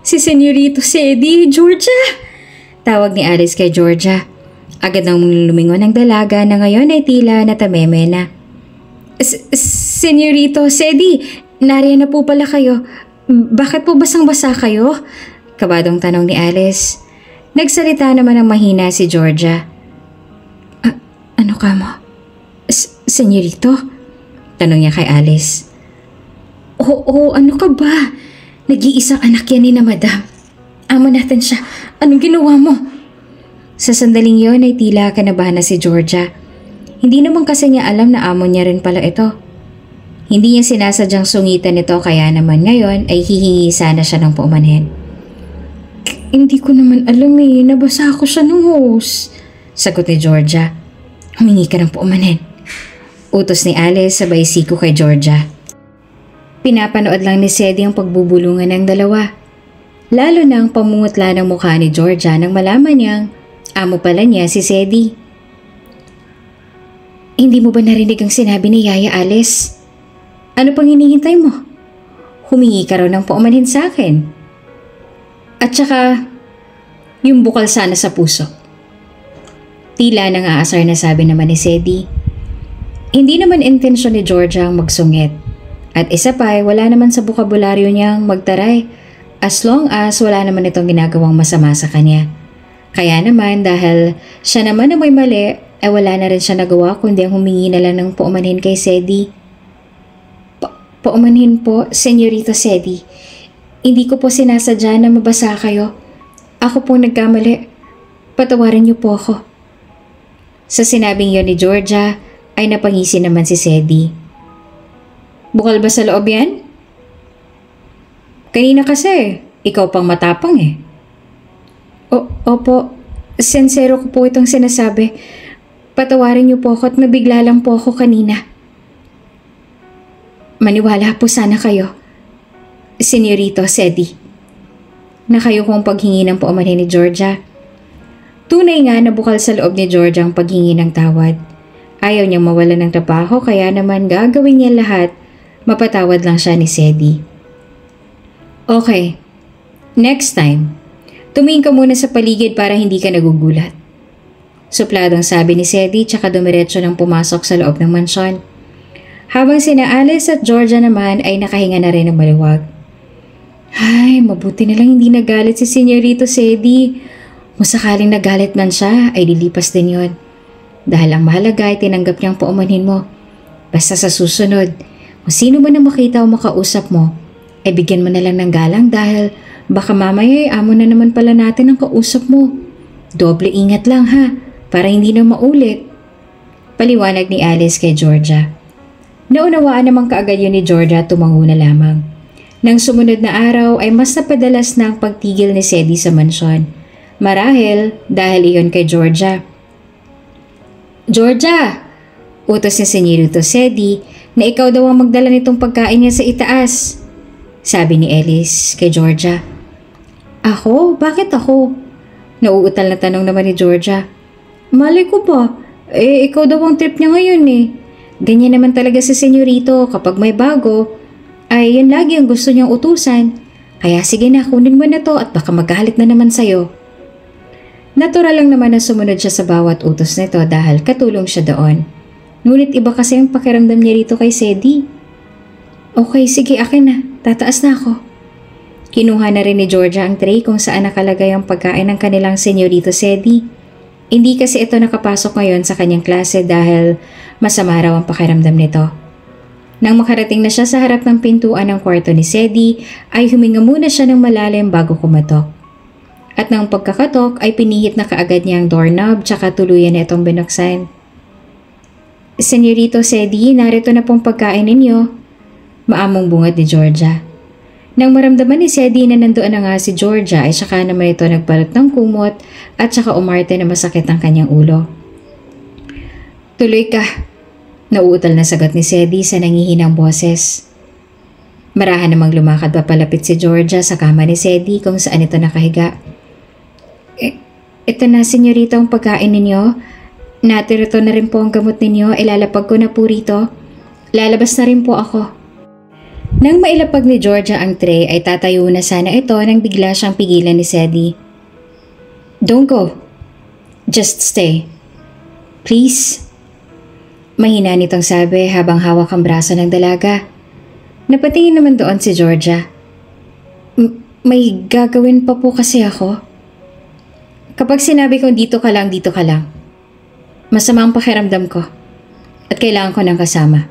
Si Senyorito Sedi, Georgia! Tawag ni Alice kay Georgia. Agad nang lumingon ang dalaga na ngayon ay tila natameme na. Senyorito Sedi, nariyan na po pala kayo. Bakit po basang-basa kayo? Kabadong tanong ni Alice. Nagsalita naman ng mahina si Georgia. Ano ka mo? Senyorito? Tanong niya kay Alice. Oo, ano ka ba? Nag-iisang anak yan ni na madam. Amo natin siya. Anong ginawa mo? Sa sandaling yon ay tila kanabahan na si Georgia. Hindi naman kasi niya alam na amo niya rin pala ito. Hindi niya sinasadyang sungitan ito kaya naman ngayon ay hihingi sana siya ng paumanhin. Hindi ko naman alam nabasa ako siya ng hose. Sagot ni Georgia. Humingi ka ng paumanhin. Utos ni Alice sabay siko kay Georgia. Pinapanood lang ni Sedi ang pagbubulungan ng dalawa. Lalo na ang pamumutla ng mukha ni Georgia nang malaman niyang amo pala niya si Sedi. Hindi mo ba narinig ang sinabi ni Yaya, Alice? Ano pang hinihintay mo? Humingi ka raw ng paumanhin sa akin. At saka, yung bukal sana sa puso. Tila nang aasar na sabi naman ni Sedi. Hindi naman intensyon ni Georgia ang magsungit. At isa pa ay wala naman sa bukabularyo niyang magtaray as long as wala naman itong ginagawang masama sa kanya. Kaya naman dahil siya naman na may mali ay wala na rin siya nagawa kundi ang humingi na lang ng paumanhin kay Sedi. Paumanhin po, Senyorito Sedi. Hindi ko po sinasadya na mabasa kayo. Ako pong nagkamali. Patawarin niyo po ako. Sa sinabing yon ni Georgia ay napangisi naman si Sedi. Bukal ba sa loob yan? Kanina kasi, ikaw pang matapang eh. Opo, sincero ko po itong sinasabi. Patawarin niyo po ako at nabigla lang po ako kanina. Maniwala po sana kayo, Senyorito Sedi, na kayo kong paghingi ng paumanhin ni Georgia. Tunay nga na bukal sa loob ni Georgia ang paghingi ng tawad. Ayaw niyang mawala ng trabaho kaya naman gagawin niya lahat. Mapatawad lang siya ni Sedi. Okay, next time, tumingin ka muna sa paligid para hindi ka nagugulat. Supladong sabi ni Sedi tsaka dumiretso nang pumasok sa loob ng mansyon. Habang sina Alice at Georgia naman ay nakahinga na rin ng maluwag. Ay, mabuti na lang hindi nagalit si Senyorito Sedi. Kung sakaling nagalit man siya ay lilipas din yon. Dahil ang mahalaga ay tinanggap niyang paumanhin mo. Basta sa susunod, kung sino man ang makita o makausap mo, ay bigyan mo na lang ng galang dahil baka mamaya ay amo na naman pala natin ang kausap mo. Doble ingat lang ha, para hindi na maulit. Paliwanag ni Alice kay Georgia. Naunawaan naman kaagad yun ni Georgia at tumango na lamang. Nang sumunod na araw ay mas napadalas na ang pagtigil ni Sedi sa mansyon. Marahil dahil iyon kay Georgia. Georgia! Utos ni Senyorito Sedi na ikaw daw ang magdala nitong pagkain niya sa itaas. Sabi ni Alice kay Georgia. Ako? Bakit ako? Nauutal na tanong naman ni Georgia. Malay ko ba? Ikaw daw ang trip niya ngayon eh. Ganyan naman talaga si Senyorito kapag may bago. Ay, yan lagi ang gusto niyang utusan. Kaya sige na, kunin mo na to at baka magalit na naman sa'yo. Natural lang naman na sumunod siya sa bawat utos nito dahil katulong siya doon. Ngunit iba kasi ang pakiramdam niya rito kay Sedi. Okay, sige akin na. Tataas na ako. Kinuha na rin ni Georgia ang tray kung saan nakalagay ang pagkain ng kanilang Senyorito Sedi. Hindi kasi ito nakapasok ngayon sa kanyang klase dahil masama raw ang pakiramdam nito. Nang makarating na siya sa harap ng pintuan ng kwarto ni Sedi, ay huminga muna siya ng malalim bago kumatok. At nang pagkakatok ay pinihit na kaagad niya ang doorknob tsaka tuluyan na itong binuksan. Senyorito Sedi, narito na pong pagkain ninyo. Maamong bungad ni Georgia. Nang maramdaman ni Sedi na nandoon na nga si Georgia ay saka naman ito nagbalot ng kumot at saka umarte na masakit ang kanyang ulo. Tuloy ka, nauutal na sagot ni Sedi sa nangihinang boses. Marahan namang lumakad papalapit si Georgia sa kama ni Sedi kung saan ito nakahiga. Ito na senyorito ang pagkain ninyo. Natirito na rin po ang gamot ninyo, ilalapag ko na po rito. Lalabas na rin po ako. Nang mailapag ni Georgia ang tray ay tatayo na sana ito nang bigla siyang pigilan ni Sedi. Don't go. Just stay. Please. Mahina nitong sabi habang hawak ang braso ng dalaga. Napatingin naman doon si Georgia. May gagawin pa po kasi ako. Kapag sinabi kong dito ka lang, masama ang pakiramdam ko at kailangan ko ng kasama.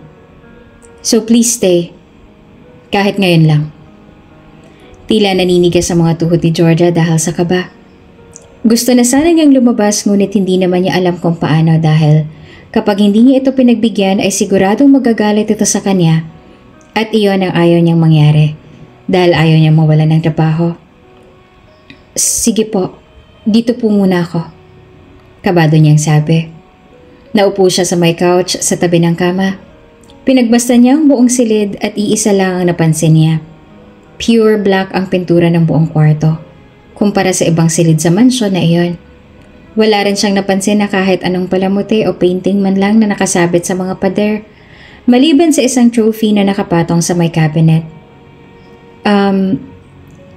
So please stay. Kahit ngayon lang. Tila naninigas sa mga tuhod ni Georgia dahil sa kaba. Gusto na sana niyang lumabas ngunit hindi naman niya alam kung paano dahil kapag hindi niya ito pinagbigyan ay siguradong magagalit ito sa kanya at iyon ang ayaw niyang mangyari dahil ayaw niyang mawala ng trabaho. Sige po, dito po muna ako. Kabado niyang sabi. Naupo siya sa may couch sa tabi ng kama. Pinagbasta niya ang buong silid at iisa lang ang napansin niya. Pure black ang pintura ng buong kwarto, kumpara sa ibang silid sa mansyon na iyon. Wala rin siyang napansin na kahit anong palamuti o painting man lang na nakasabit sa mga pader, maliban sa isang trophy na nakapatong sa may cabinet.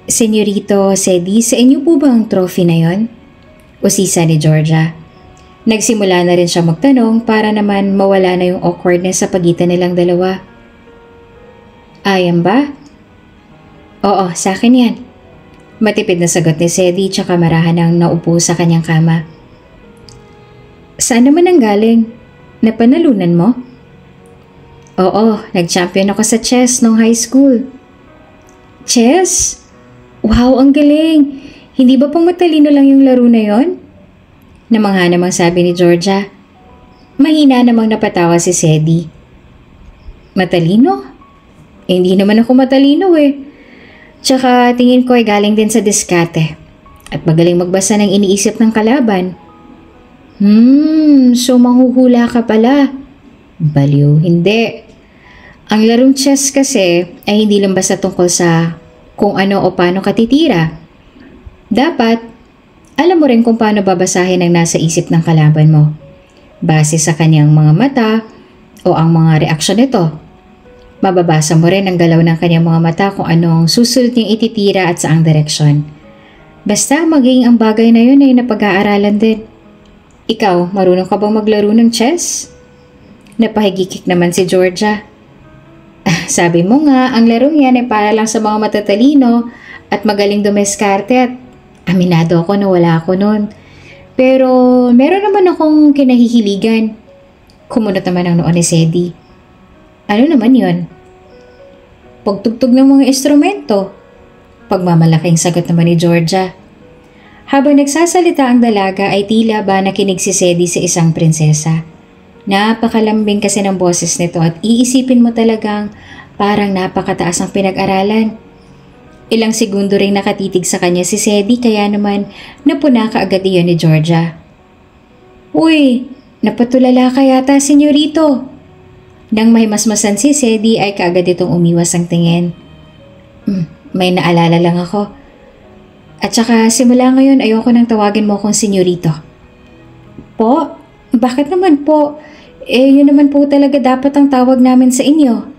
Senyorito Sedi, sa inyo po ba ang trophy na yon? Usisa ni Georgia. Nagsimula na rin siya magtanong para naman mawala na yung awkwardness sa pagitan nilang dalawa. Ayan ba? Oo, sa akin yan. Matipid na sagot ni Sedi tsaka marahan ang naupo sa kanyang kama. Saan naman ang galing? Napanalunan mo? Oo, nag-champion ako sa chess nung high school. Chess? Wow, ang galing! Hindi ba pang matalino lang yung laro na yon? Namangha namang sabi ni Georgia. Mahina namang napatawa si Sedi. Matalino? Hindi naman ako matalino eh. Tsaka tingin ko ay galing din sa diskarte. At magaling magbasa ng iniisip ng kalaban. So mahuhula ka pala. Baliw, hindi. Ang larong chess kasi ay hindi lang basta tungkol sa kung ano o paano ka titira. Dapat, alam mo rin kung paano babasahin ang nasa isip ng kalaban mo. Base sa kanyang mga mata o ang mga reaksyon nito. Mababasa mo rin ang galaw ng kanyang mga mata kung anong susunod niyang ititira at saang direksyon. Basta maging ang bagay na yun ay napag-aaralan din. Ikaw, marunong ka bang maglaro ng chess? Napahigikik naman si Georgia. Sabi mo nga, ang larong yan ay para lang sa mga matatalino at magaling dumeskarte at aminado ako na wala ako nun. Pero meron naman akong kinahihiligan. Kumunot naman ang noon ni Sedi. Ano naman yon? Pagtugtog ng mga instrumento. Pagmamalaking sagot naman ni Georgia. Habang nagsasalita ang dalaga ay tila ba nakinig si Sedi sa isang prinsesa. Napakalambing kasi ng boses nito at iisipin mo talagang parang napakataas ang pinag-aralan. Ilang segundo ring nakatitig sa kanya si Sedi kaya naman napuna kaagad iyon ni Georgia. Uy, napatulala ka yata, senyorito. Nang mahimasmasan si Sedi ay kaagad itong umiwas ang tingin. May naalala lang ako. At saka simula ngayon ayoko nang tawagin mo akong senyorito. Po? Bakit naman po? Yun naman po talaga dapat ang tawag namin sa inyo.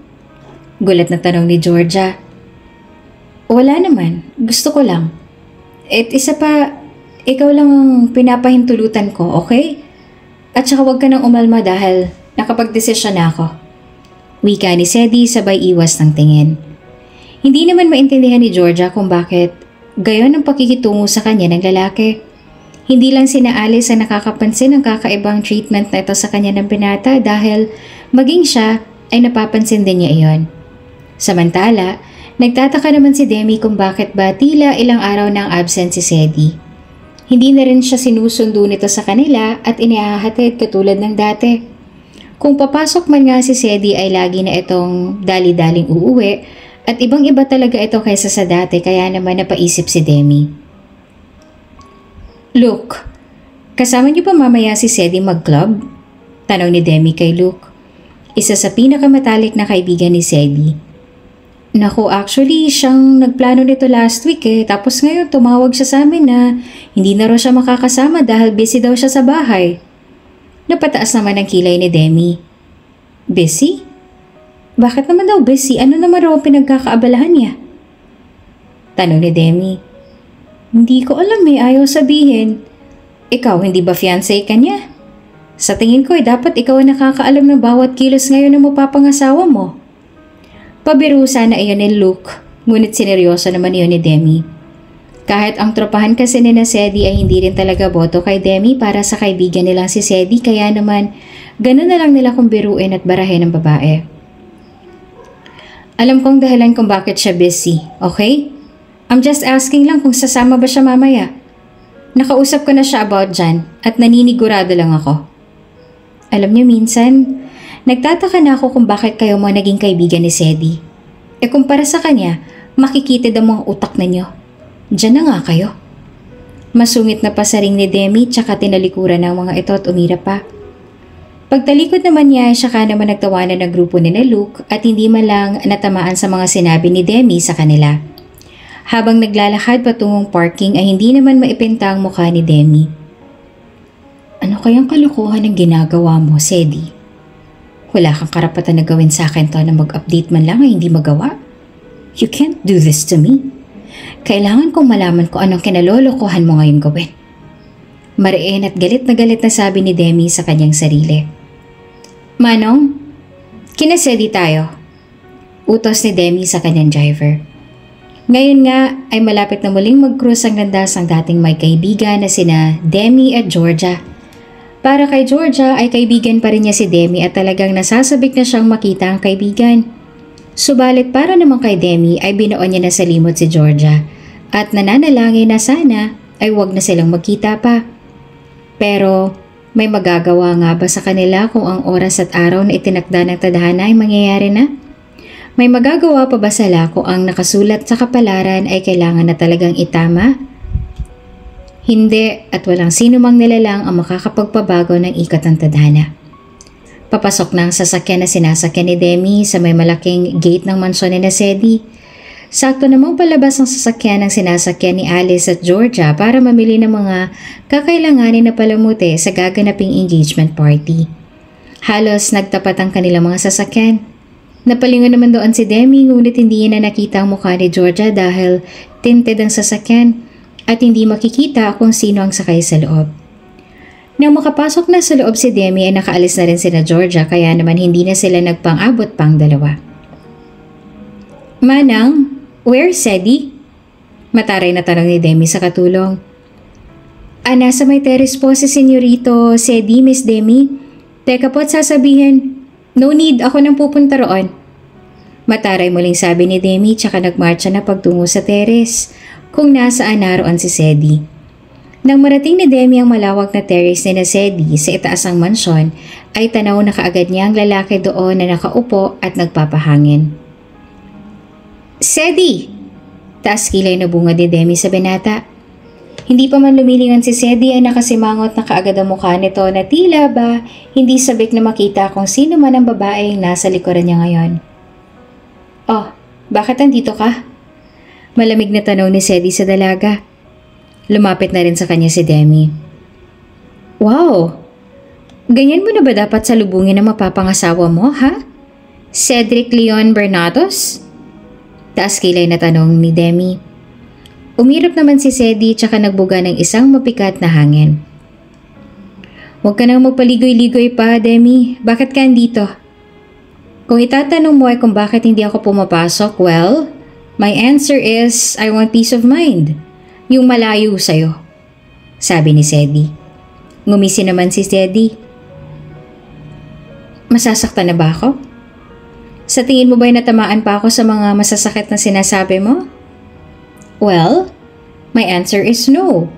Gulat na tanong ni Georgia. Wala naman. Gusto ko lang. At isa pa, ikaw lang ang pinapahintulutan ko, okay? At saka huwag ka nang umalma dahil nakapagdesisyon na ako. Wika ni Sedi sabay iwas ng tingin. Hindi naman maintindihan ni Georgia kung bakit gayon ang pakikitungo sa kanya ng lalaki. Hindi lang sina Alice ang nakakapansin ng kakaibang treatment na ito sa kanya ng binata dahil maging siya ay napapansin din niya iyon. Samantala, nagtataka naman si Demi kung bakit ba tila ilang araw nang absent si Sedi. Hindi na rin siya sinusundo nito sa kanila at inihahatid katulad ng dati. Kung papasok man nga si Sedi ay lagi na itong dali-daling uuwi at ibang-iba talaga ito kaysa sa dati kaya naman napaisip si Demi. Luke, kasama niyo pa mamaya si Sedi mag-club? Tanong ni Demi kay Luke, isa sa pinakamatalik na kaibigan ni Sedi. Naku, actually, siyang nagplano nito last week tapos ngayon tumawag siya sa amin na hindi na raw siya makakasama dahil busy daw siya sa bahay. Napataas naman ang kilay ni Demi. Busy? Bakit naman daw busy? Ano naman raw pinagkakaabalahan niya? Tanong ni Demi. Hindi ko alam ayaw sabihin. Ikaw, hindi ba fiancé ka niya? Sa tingin ko dapat ikaw ang nakakaalam ng bawat kilos ngayon na mapapangasawa mo. Pabiro sana iyon ni Luke, ngunit sineryoso naman iyon ni Demi. Kahit ang tropahan kasi ni Sedi ay hindi rin talaga boto kay Demi para sa kaibigan nilang si Sedi kaya naman ganun na lang nila kung biruin at barahin ng babae. Alam kong dahilan kung bakit siya busy, okay? I'm just asking lang kung sasama ba siya mamaya. Nakausap ko na siya about dyan at naninigurado lang ako. Alam niyo minsan, nagtataka na ako kung bakit kayo mo naging kaibigan ni Sedi. Kumpara sa kanya, makikitid ang mga utak ninyo. Diyan na nga kayo. Masungit na pasaring ni Demi tsaka tinalikuran ng mga ito at umira pa. Pagtalikod naman niya, siya naman nagtawanan ng grupo ni na Luke at hindi man lang natamaan sa mga sinabi ni Demi sa kanila. Habang naglalakad patungong parking ay hindi naman maipinta ang mukha ni Demi. Ano kayang kalokohan ang ginagawa mo, Sedi? Wala kang karapatan na gawin sa akin to na mag-update man lang ay hindi magawa. You can't do this to me. Kailangan kong malaman kung anong kinalolokohan mo ngayon gawin. Mariin at galit na sabi ni Demi sa kanyang sarili. Manong, kina Sedi tayo. Utos ni Demi sa kanyang driver. Ngayon nga ay malapit na muling mag-cruise ang landas ang dating may kaibigan na sina Demi at Georgia. Para kay Georgia ay kaibigan pa rin niya si Demi at talagang nasasabik na siyang makita ang kaibigan. Subalit para naman kay Demi ay binoon niya na sa limot si Georgia at nananalangin na sana ay wag na silang magkita pa. Pero may magagawa nga ba sa kanila kung ang oras at araw na itinakda ng tadhana ay mangyayari na? May magagawa pa ba sila kung ang nakasulat sa kapalaran ay kailangan na talagang itama? Hindi at walang sino mang nilalang ang makakapagpabago ng ikot ng tadhana. Papasok na ang sasakyan na sinasakyan ni Demi sa may malaking gate ng mansyon ni Sedi. Sakto namang palabas ang sasakyan ng sinasakyan ni Alice at Georgia para mamili ng mga kakailanganin na palamuti sa gaganaping engagement party. Halos nagtapat ang kanilang mga sasakyan. Napalingon naman doon si Demi ngunit hindi niya na nakita ang mukha ni Georgia dahil tinted ang sasakyan at hindi makikita kung sino ang sakay sa loob. Nang makapasok na sa loob si Demi ay nakaalis na rin sila Georgia kaya naman hindi na sila nagpang-abot pang dalawa. Manang, where's Sedi? Mataray na tanong ni Demi sa katulong. Nasa may terrace po si Senyorito Sedi, Miss Demi. Teka po't sasabihin, no need, ako nang pupunta roon. Mataray muling sabi ni Demi tsaka nagmarcha na pagtungo sa terrace kung nasaan naroon si Sedi. Nang marating ni Demi ang malawak na terrace ni Sedi sa itaasang mansyon ay tanaw na kaagad niya ang lalaki doon na nakaupo at nagpapahangin. Sedi! Taas kilay na bunga ni Demi sa binata. Hindi pa man lumilingan si Sedi ay nakasimangot na kaagad ang mukha nito na tila ba hindi sabik na makita kung sino man ang babaeng nasa likuran niya ngayon. Oh, bakit andito ka? Malamig na tanong ni Sedi sa dalaga. Lumapit na rin sa kanya si Demi. Wow! Ganyan mo na ba dapat salubungin ang mapapangasawa mo, ha? Cedric Leon Bernatos? Taas kilay na tanong ni Demi. Umirap naman si Sedi tsaka nagbuga ng isang mapikat na hangin. Huwag ka nang magpaligoy-ligoy pa, Demi. Bakit ka andito? Kung itatanong mo ay kung bakit hindi ako pumapasok, well, my answer is I want peace of mind. Yung malayo sa'yo, sabi ni Sedi. Ngumisi naman si Sedi. Masasaktan na ba ako? Sa tingin mo ba'y natamaan pa ako sa mga masasakit na sinasabi mo? Well, my answer is no.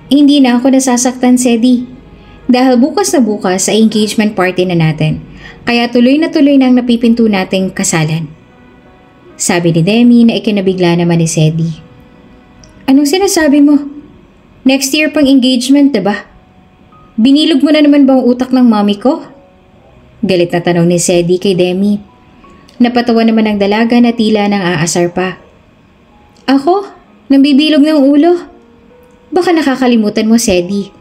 Hindi na ako nasasaktan, Sedi. Dahil bukas na bukas sa engagement party na natin, kaya tuloy na ang napipinto nating kasalan. Sabi ni Demi na ikinabigla naman ni Sedi. Anong sinasabi mo? Next year pang engagement, diba? Binilog mo na naman ba ang utak ng mami ko? Galit na tanong ni Sedi kay Demi. Napatawa naman ang dalaga na tila nang aasar pa. Ako? Nambibilog ng ulo? Baka nakakalimutan mo, Sedi.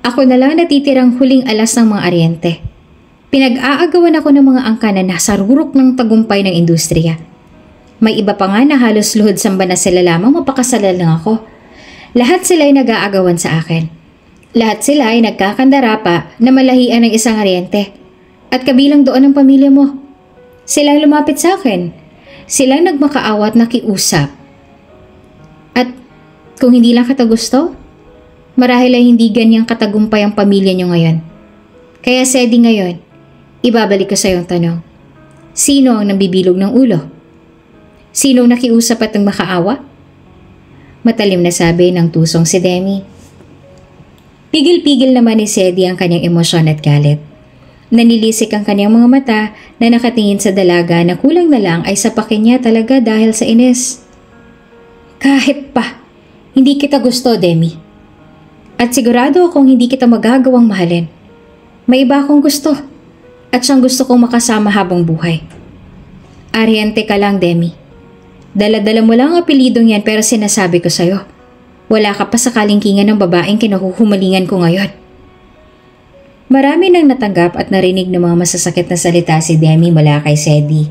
Ako na lang natitirang huling alas ng mga aryente. Pinag-aagawan ako ng mga angka na nasa rurok ng tagumpay ng industriya. May iba pa nga na halos luhod samba na sila lamang mapakasalan lang ako. Lahat sila ay nag-aagawan sa akin. Lahat sila ay nagkakandara pa na malahian ng isang aryente. At kabilang doon ang pamilya mo. Silang lumapit sa akin. Silang nagmakaawa at nakiusap. At kung hindi lang kita gusto, marahil ay hindi ganyang katagumpay ang pamilya niyo ngayon. Kaya Sedi ngayon, ibabalik ko sa iyong tanong. Sino ang nambibilog ng ulo? Sino ang nakiusap at ang makaawa? Matalim na sabi ng tusong si Demi. Pigil-pigil naman ni Sedi ang kanyang emosyon at galit. Nanilisik ang kanyang mga mata na nakatingin sa dalaga na kulang na lang ay sapakin niya talaga dahil sa inis. Kahit pa, hindi kita gusto, Demi. At sigurado akong hindi kita magagawang mahalin. May iba akong gusto. At siyang gusto kong makasama habang buhay. Ariente ka lang, Demi. Dala-dala mo lang ang apelidong yan pero sinasabi ko sa'yo, wala ka pa sa kalingkingan ng babaeng kinahuhumalingan ko ngayon. Marami nang natanggap at narinig ng mga masasakit na salita si Demi mula kay Sedi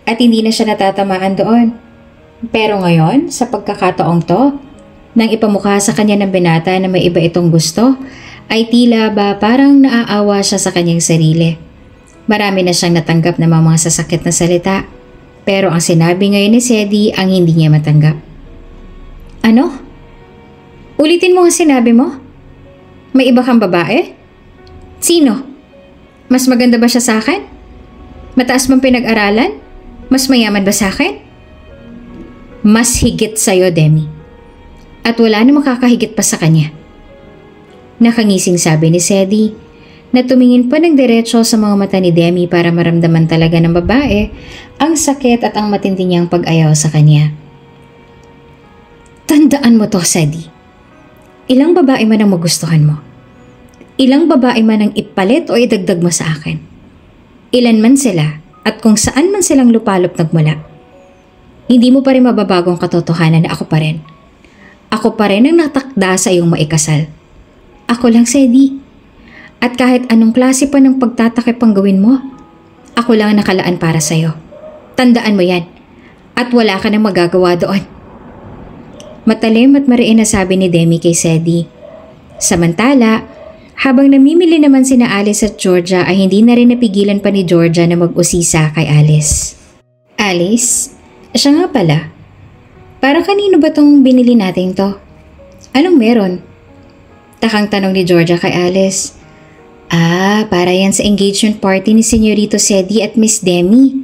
at hindi na siya natatamaan doon. Pero ngayon, sa pagkakataong to, nang ipamukha sa kanya ng binata na may iba itong gusto, ay tila ba parang naaawa siya sa kanyang sarili. Marami na siyang natanggap ng mga masasakit na salita, pero ang sinabi ngayon ni Sedi ang hindi niya matanggap. Ano? Ulitin mo ang sinabi mo? May iba kang babae? Sino? Mas maganda ba siya sa akin? Mataas bang pinag-aralan? Mas mayaman ba sa akin? Mas higit sa'yo, Demi. At wala na makakahigit pa sa kanya. Nakangising sabi ni Sedi na tumingin pa ng diretso sa mga mata ni Demi para maramdaman talaga ng babae ang sakit at ang matindi niyang pag-ayaw sa kanya. Tandaan mo to, Sedi. Ilang babae man ang magustuhan mo. Ilang babae man ang ipalit o idagdag mo sa akin. Ilan man sila at kung saan man silang lupalop nagmula. Hindi mo pa rin mababagong katotohanan na ako pa rin. Ako pa rin ang natakda sa iyong maikasal. Ako lang, Sedi. At kahit anong klase pa ng pagtatakip ang gawin mo, ako lang ang nakalaan para sa'yo. Tandaan mo yan. At wala ka nang magagawa doon. Matalim at mariin na sabi ni Demi kay Sedi. Samantala, habang namimili naman sina Alice at Georgia ay hindi na rin napigilan pa ni Georgia na mag-usisa kay Alice. Alice, siya nga pala. Para kanino ba tong binili natin to? Anong meron? Takang tanong ni Georgia kay Alice. Para yan sa engagement party ni Senyorito Sedi at Miss Demi.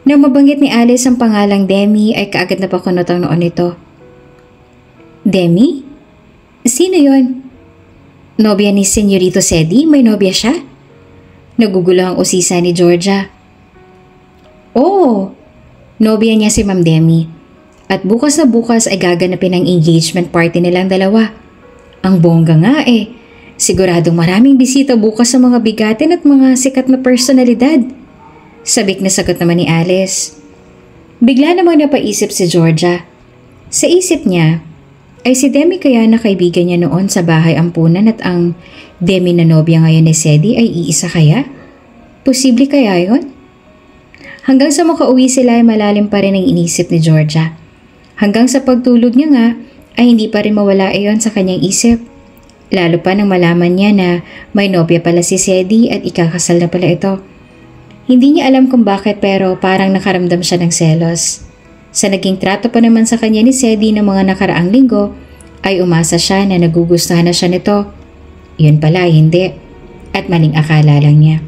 Nang mabanggit ni Alice ang pangalang Demi ay kaagad na pakunot ang noon nito. Demi? Sino yon? Nobya ni Senyorito Sedi? May nobya siya? Nagugulo ang usisa ni Georgia. Oo, nobya niya si Ma'am Demi. At bukas na bukas ay gaganapin ang engagement party nilang dalawa. Ang bongga nga eh. Siguradong maraming bisita bukas sa mga bigatin at mga sikat na personalidad. Sabik na sagot naman ni Alice. Bigla namang napaisip si Georgia. Sa isip niya, ay si Demi kaya na kaibigan niya noon sa bahay ampunan at ang Demi na nobya ngayon ni Sedi ay iisa kaya? Posible kaya yon? Hanggang sa makauwi sila ay malalim pa rin ang inisip ni Georgia. Hanggang sa pagtulog niya nga ay hindi pa rin mawala iyon sa kanyang isip. Lalo pa nang malaman niya na may nobya pala si Sedi at ikakasal na pala ito. Hindi niya alam kung bakit pero parang nakaramdam siya ng selos. Sa naging trato pa naman sa kanya ni Sedi ng mga nakaraang linggo, ay umasa siya na nagugustuhan na siya nito. Yun pala, hindi. At maling akala lang niya.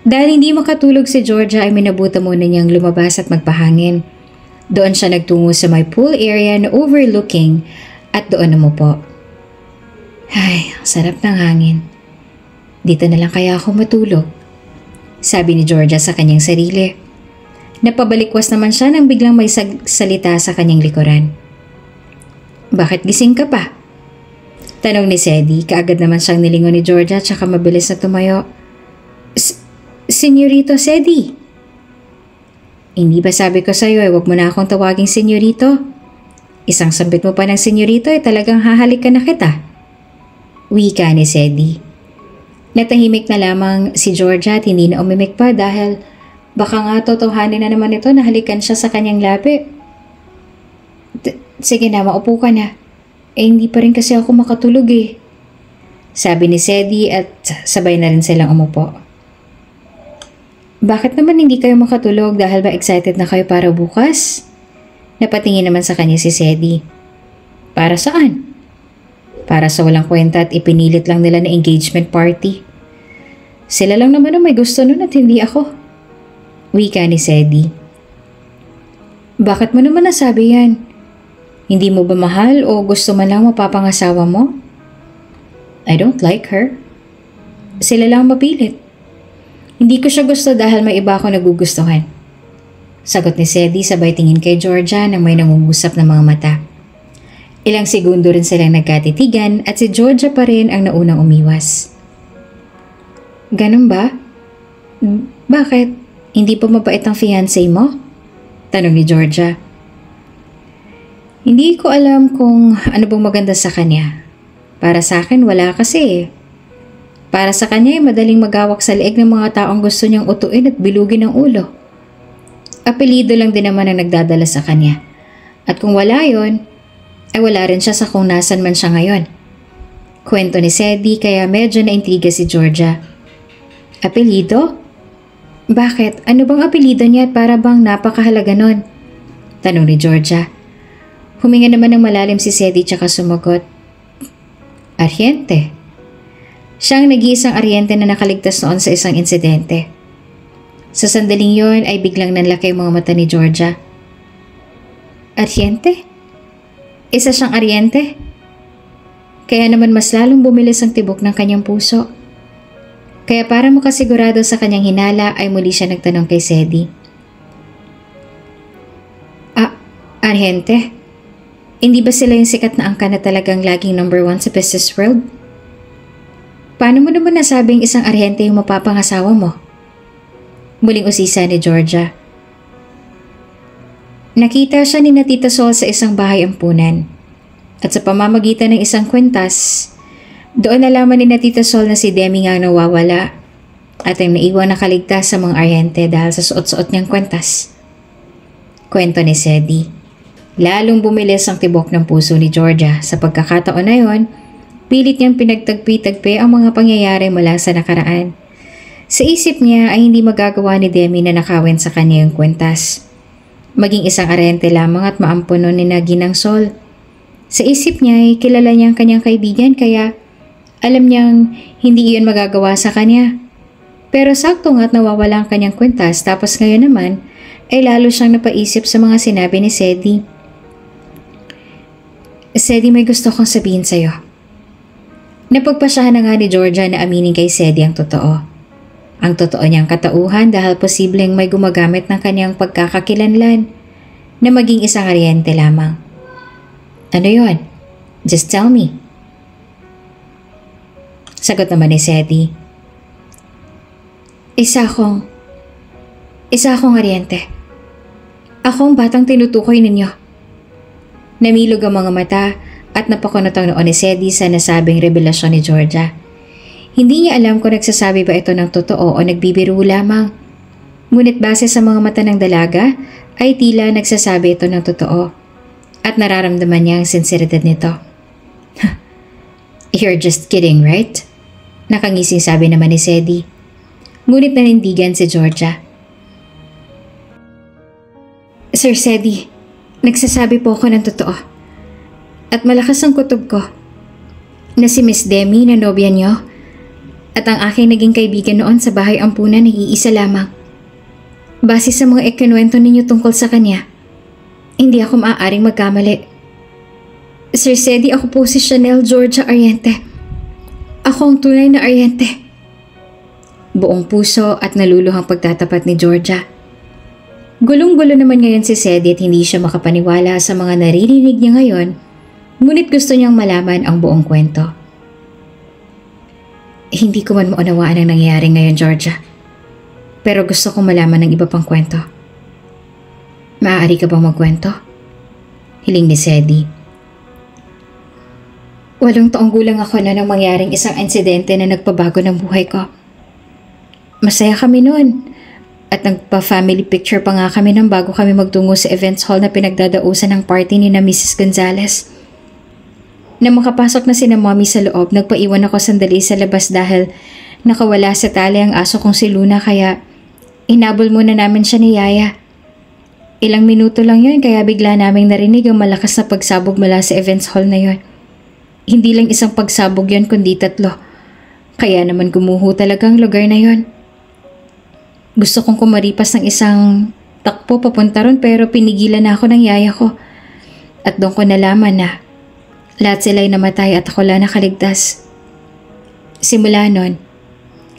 Dahil hindi makatulog si Georgia ay minabuta muna niyang lumabas at magpahangin. Doon siya nagtungo sa may pool area na overlooking at doon umupo. Ay, ang sarap ng hangin. Dito na lang kaya ako matulog, sabi ni Georgia sa kanyang sarili. Napabalikwas naman siya nang biglang may salita sa kanyang likuran. Bakit gising ka pa? Tanong ni Sedi, kaagad naman siyang nilingon ni Georgia tsaka mabilis na tumayo. Senyorito Sedi. Hindi ba sabi ko sa'yo huwag mo na akong tawaging senyorito? Isang sambit mo pa ng senyorito talagang hahalikan na kita. Wika ni Sedi. Natahimik na lamang si Georgia at hindi na umimik pa dahil baka nga totohanin na naman ito na halikan siya sa kanyang labi. Sige na, maupo ka na. Hindi pa rin kasi ako makatulog eh. Sabi ni Sedi at sabay na rin silang umupo. Bakit naman hindi kayo makatulog dahil ba excited na kayo para bukas? Napatingin naman sa kanya si Sedi. Para saan? Para sa walang kwenta at ipinilit lang nila na engagement party. Sila lang naman ang may gusto nun at hindi ako. Wika ni Sedi. Bakit mo naman nasabi yan? Hindi mo ba mahal o gusto man lang mapapangasawa mo? I don't like her. Sila lang mapilit. Hindi ko siya gusto dahil may iba ako nagugustuhan. Sagot ni Sedi sabay tingin kay Georgia nang may nangungusap na mga mata. Ilang segundo rin silang nagkatitigan at si Georgia pa rin ang naunang umiwas. Ganun ba? Bakit? Hindi pa mabait ang fiancé mo? Tanong ni Georgia. Hindi ko alam kung ano bang maganda sa kanya. Para sa akin, wala kasi. Para sa kanya ay madaling magawak sa leeg ng mga taong gusto niyang utuin at bilugin ang ulo. Apelido lang din naman ang nagdadala sa kanya. At kung wala yon, ay wala rin siya sa kung nasan man siya ngayon. Kwento ni Sedi kaya medyo naintriga si Georgia. Apelido? Bakit? Ano bang apelido niya at para bang napakahalaga nun? Tanong ni Georgia. Huminga naman ng malalim si Sedi tsaka sumagot. Ariente. Siya ang nag-iisang Ariente na nakaligtas noon sa isang insidente. Sa sandaling yon ay biglang nanlaki ang mga mata ni Georgia. Ariente? Isa siyang Ariente? Kaya naman mas lalong bumilis ang tibok ng kanyang puso. Kaya para makasigurado sa kanyang hinala ay muli siya nagtanong kay Sedi. Ariente? Hindi ba sila yung sikat na angka na talagang laging number 1 sa business world? Paano mo naman nasabing isang Ariente yung mapapangasawa mo? Muling usisa ni Georgia. Nakita siya ni Tita Sol sa isang bahay ampunan. At sa pamamagitan ng isang kwentas, doon nalaman ni Tita Sol na si Demi nga nawawala at ang naiwan nakaligtas sa mga Ariente dahil sa suot-suot niyang kwentas. Kwento ni Sedi. Lalong bumilis ang tibok ng puso ni Georgia sa pagkakataon na yon, pilit niyang pinagtagpi-tagpi ang mga pangyayari mula sa nakaraan. Sa isip niya ay hindi magagawa ni Demi na nakawin sa kanya yung kwentas. Maging isang Ariente lamang at maampunon ni Ginang Sol. Sa isip niya ay kilala niya ang kanyang kaibigan kaya alam niyang hindi iyon magagawa sa kanya. Pero sakto nga't nawawala ang kanyang kwentas tapos ngayon naman ay lalo siyang napaisip sa mga sinabi ni Sedi. Sedi, may gusto kong sabihin sa'yo. Napagpasyahan na nga ni Georgia na aminin kay Sedi ang totoo. Ang totoo niyang katauhan dahil posibleng may gumagamit ng kanyang pagkakakilanlan na maging isang Ariente lamang. Ano yon? Just tell me. Sagot naman ni Sedi. Isa akong Ariente. Ako ang batang tinutukoy ninyo. Namilog ang mga mata at napakunot ang noon ni Sedi sa nasabing revelasyon ni Georgia. Hindi niya alam kung nagsasabi ba ito ng totoo o nagbibiro lamang. Ngunit base sa mga mata ng dalaga ay tila nagsasabi ito ng totoo at nararamdaman niya ang sinseridad nito. You're just kidding, right? Nakangising sabi naman ni Sedi. Ngunit nanindigan si Georgia. Sir Sedi, nagsasabi po ako ng totoo. At malakas ang kutob ko na si Miss Demi na nobya niyo at ang aking naging kaibigan noon sa bahay ampunan ay iisa lamang. Base sa mga ikinuwento ninyo tungkol sa kanya, hindi ako maaaring magkamali. Sir Sedi, ako po si Chanel Georgia Ariente. Ako ang tunay na Ariente. Buong puso at naluluhang pagtatapat ni Georgia. Gulong-gulo naman ngayon si Sedi at hindi siya makapaniwala sa mga naririnig niya ngayon, ngunit gusto niyang malaman ang buong kwento. Hindi ko man maunawaan ang nangyayari ngayon, Georgia. Pero gusto kong malaman ng iba pang kwento. Maaari ka bang magkwento? Hiling ni Sedi. 8 taong gulang ako na nang mangyaring isang insidente na nagpabago ng buhay ko. Masaya kami noon at nagpa-family picture pa nga kami nang bago kami magtungo sa events hall na pinagdadausan ng party ni na Mrs. Gonzales. Nang makapasok na sina Mommy sa loob, nagpaiwan ako sandali sa labas dahil nakawala sa tali ang aso kong si Luna kaya inabol muna namin siya ni Yaya. Ilang minuto lang yun kaya bigla naming narinig ang malakas na pagsabog mula sa events hall na yun. Hindi lang isang pagsabog yun kundi 3. Kaya naman gumuho talaga ang lugar na yun. Gusto kong kumaripas ng isang takbo papunta ron pero pinigilan na ako ng yaya ko. At doon ko nalaman na lahat sila'y namatay at ako lang nakaligtas. Simula nun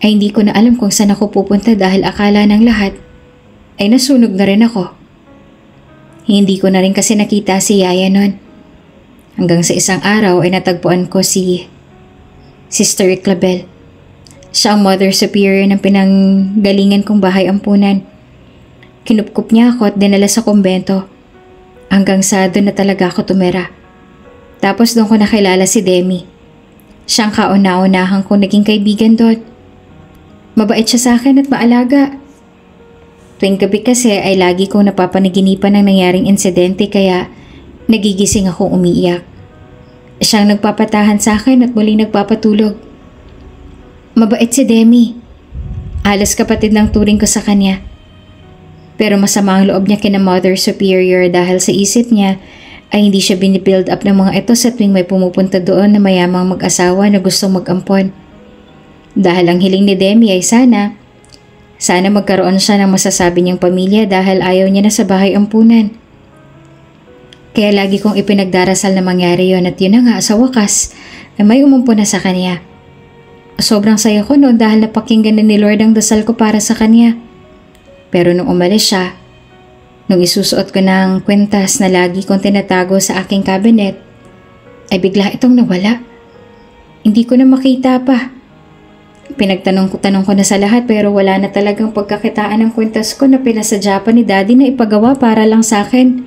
ay hindi ko na alam kung saan ako pupunta dahil akala ng lahat ay nasunog na rin ako. Hindi ko na rin kasi nakita si yaya nun. Hanggang sa isang araw ay natagpuan ko si Sister Clabel. Siya ang mother superior ng pinanggalingan kong bahay ampunan. Kinupkup niya ako at dinala sa kumbento. Hanggang sa doon na talaga ako tumira. Tapos doon ko nakilala si Demi. Siyang kauna-unahan kong naging kaibigan doon. Mabait siya sa akin at maalaga. Tuwing gabi kasi ay lagi kong napapanaginipan ng nangyaring insidente kaya nagigising akong umiiyak. Siyang nagpapatahan sa akin at muling nagpapatulog. Mabait si Demi. Halos kapatid ng turing ko sa kanya. Pero masama ang loob niya kina Mother Superior dahil sa isip niya ay hindi siya binibuild up ng mga ito sa tuwing may pumupunta doon na mayamang mag-asawa na gustong mag-ampon. Dahil ang hiling ni Demi ay sana magkaroon siya ng masasabi niyang pamilya dahil ayaw niya na sa bahay ampunan. Kaya lagi kong ipinagdarasal na mangyari yon at yun na nga sa wakas ay may umumpo na sa kanya. Sobrang saya ko noon dahil napakinggan na ni Lord ang dasal ko para sa kanya. Pero nung umalis siya, nung isusuot ko ng kwentas na lagi kong tinatago sa aking cabinet, ay bigla itong nawala. Hindi ko na makita pa. Pinagtanong ko na sa lahat pero wala na talagang pagkakitaan ng kwentas ko na pinasadya pa ni Daddy na ipagawa para lang sa akin.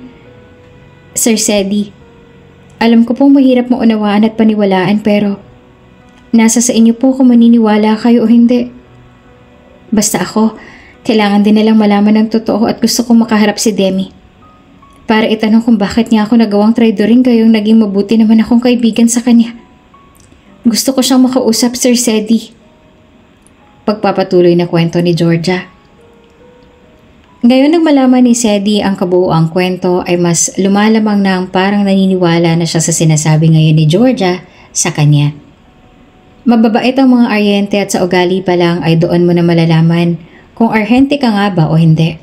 Sir Sedi, alam ko pong mahirap maunawaan at paniwalaan pero nasa sa inyo po kung maniniwala kayo o hindi. Basta ako, kailangan din nilang malaman ng totoo at gusto kong makaharap si Demi. Para itanong kung bakit niya ako nagawang traidorin gayong naging mabuti naman akong kaibigan sa kanya. Gusto ko siyang makausap, Sir Sedi. Pagpapatuloy na kwento ni Georgia. Ngayon nang malaman ni Sedi ang kabuuang kwento ay mas lumalamang na parang naniniwala na siya sa sinasabi ngayon ni Georgia sa kanya. Mababait ang mga Aryente at sa ugali pa lang ay doon mo na malalaman kung Aryente ka nga ba o hindi.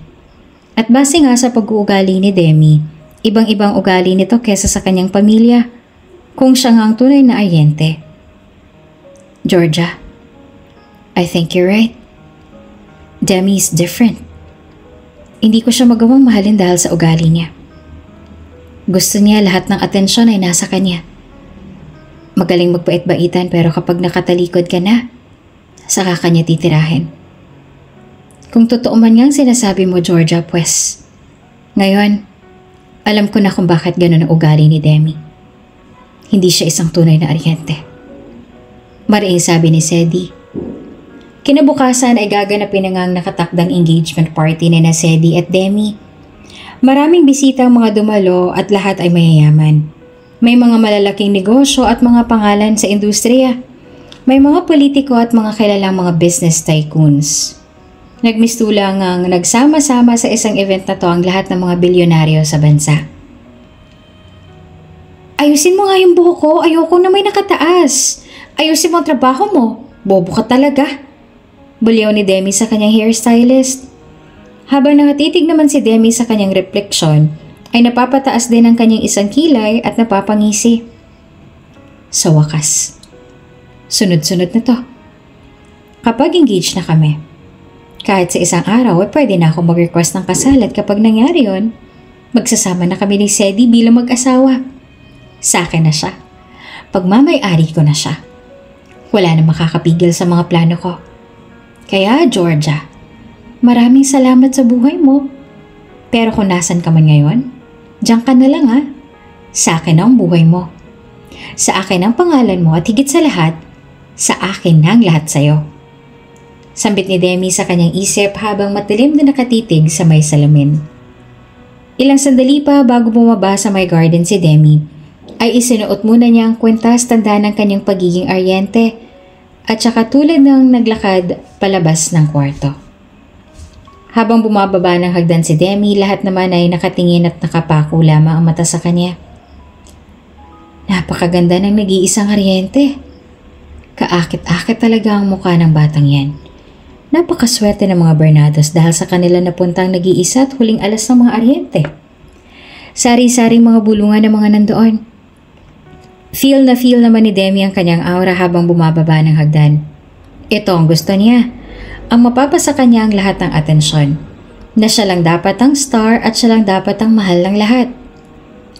At base nga sa pag-uugali ni Demi, ibang-ibang ugali nito kesa sa kanyang pamilya kung siya nga ang tunay na Aryente. Georgia, I think you're right. Demi is different. Hindi ko siya magawang mahalin dahil sa ugali niya. Gusto niya lahat ng atensyon ay nasa kanya. Magaling magpait-baitan pero kapag nakatalikod ka na, saka kanya titirahin. Kung totoo man ngang sinasabi mo, Georgia, pues, ngayon, alam ko na kung bakit gano'n ang ugali ni Demi. Hindi siya isang tunay na Aryente. Mariing sabi ni Sedi. Kinabukasan ay gaganapin na ngang nakatakdang engagement party ni na Sedi at Demi. Maraming bisita ang mga dumalo at lahat ay mayayaman. May mga malalaking negosyo at mga pangalan sa industriya. May mga politiko at mga kilalang mga business tycoons. Nagmistulang ang nagsama-sama sa isang event na to ang lahat ng mga bilyonaryo sa bansa. Ayusin mo nga yung buhok ko, ayoko na may nakataas. Ayusin mo ang trabaho mo, bobo ka talaga. Bulyaw ni Demi sa kanyang hairstylist. Habang nakatitig naman si Demi sa kanyang refleksyon, ay napapataas din ang kanyang isang kilay at napapangisi. Sa wakas, sunod-sunod na to. Kapag engaged na kami, kahit sa isang araw ay pwede na ako mag-request ng kasal at kapag nangyari yun, magsasama na kami ni Sedi bilang mag-asawa. Sa akin na siya. Pagmamay-ari ko na siya. Wala na makakapigil sa mga plano ko. Kaya, Georgia, maraming salamat sa buhay mo. Pero kung nasan ka man ngayon, diyan ka na lang ha. Sa akin ang buhay mo. Sa akin ang pangalan mo at higit sa lahat, sa akin na ang lahat sa'yo. Sambit ni Demi sa kanyang isip habang matilim na nakatitig sa may salamin. Ilang sandali pa bago bumaba sa may garden si Demi, ay isinuot muna niya ang kwentas tanda ng kanyang pagiging Aryente at saka tulad ng naglakad palabas ng kwarto. Habang bumababa ng hagdan si Demi, lahat naman ay nakatingin at nakapako lamang ang mata sa kanya. Napakaganda ng nag-iisang Aryente. Kaakit-akit talaga ang mukha ng batang yan. Napakaswerte ng mga Bernados dahil sa kanila napuntang nag-iisa at huling alas ng mga Aryente. Sari-saring mga bulungan ng mga nandoon. Feel naman ni Demi ang kanyang aura habang bumababa ng hagdan. Ito ang gusto niya. Ang mapapasa kanya ang lahat ng atensyon. Na siya lang dapat ang star at siya lang dapat ang mahal ng lahat.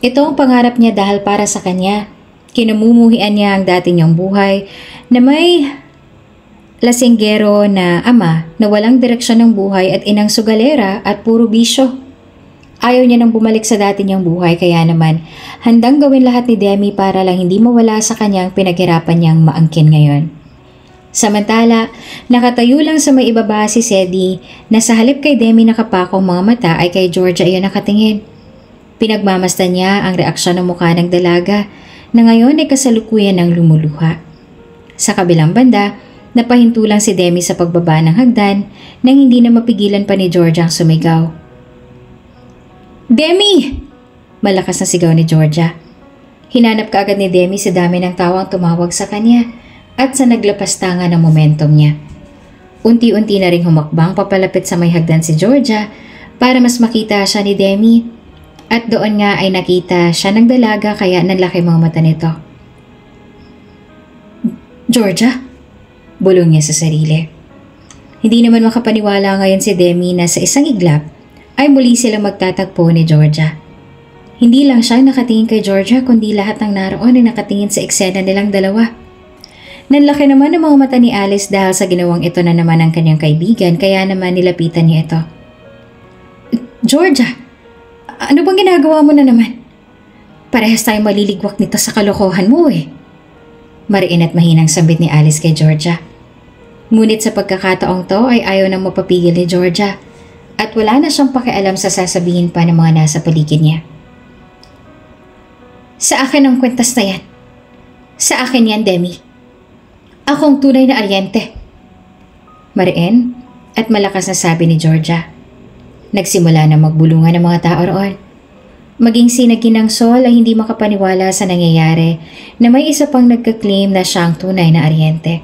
Ito ang pangarap niya dahil para sa kanya. Kinamumuhian niya ang dati niyang buhay na may Lasinggero na ama na walang direksyon ng buhay at inang sugalera at puro bisyo. Ayaw niya nang bumalik sa dati niyang buhay kaya naman handang gawin lahat ni Demi para lang hindi mawala sa kanyang pinaghirapan niyang maangkin ngayon. Samantala, nakatayo lang sa may ibaba si Sedi na sa halip kay Demi nakapakong mga mata ay kay Georgia iyon nakatingin. Pinagmamasdan niya ang reaksyon ng mukha ng dalaga na ngayon ay kasalukuyan ng lumuluha. Sa kabilang banda, napahinto lang si Demi sa pagbaba ng hagdan nang hindi na mapigilan pa ni Georgia ang sumigaw. Demi! Malakas na sigaw ni Georgia. Hinanap kaagad ni Demi sa dami ng tawang tumawag sa kanya at sa naglapastanga ng momentum niya. Unti-unti na ring humakbang papalapit sa may hagdan si Georgia para mas makita siya ni Demi at doon nga ay nakita siya ng dalaga kaya nanlaki mga mata nito. Georgia? Bulong niya sa sarili. Hindi naman makapaniwala ngayon si Demi na sa isang iglap ay muli silang magtatagpo ni Georgia. Hindi lang siya nakatingin kay Georgia kundi lahat ng naroon ay nakatingin sa eksena nilang dalawa. Nanlaki naman ang mga mata ni Alice dahil sa ginawang ito na naman ng kanyang kaibigan kaya naman nilapitan niya ito. Georgia, ano bang ginagawa mo na naman? Parehas tayong maliligwak nito sa kalokohan mo eh. Mariin at mahinang sambit ni Alice kay Georgia. Ngunit sa pagkakataong to ay ayaw nang mapapigil ni Georgia at wala na siyang pakialam sa sasabihin pa ng mga nasa paligid niya. Sa akin ang kwentas na yan. Sa akin yan, Demi. Ako ang tunay na aryente. Mariin at malakas na sabi ni Georgia. Nagsimula na magbulungan ng mga tao roon. Maging si Ginang Sol ay hindi makapaniwala sa nangyayari na may isa pang nagka-claim na siya ang tunay na aryente.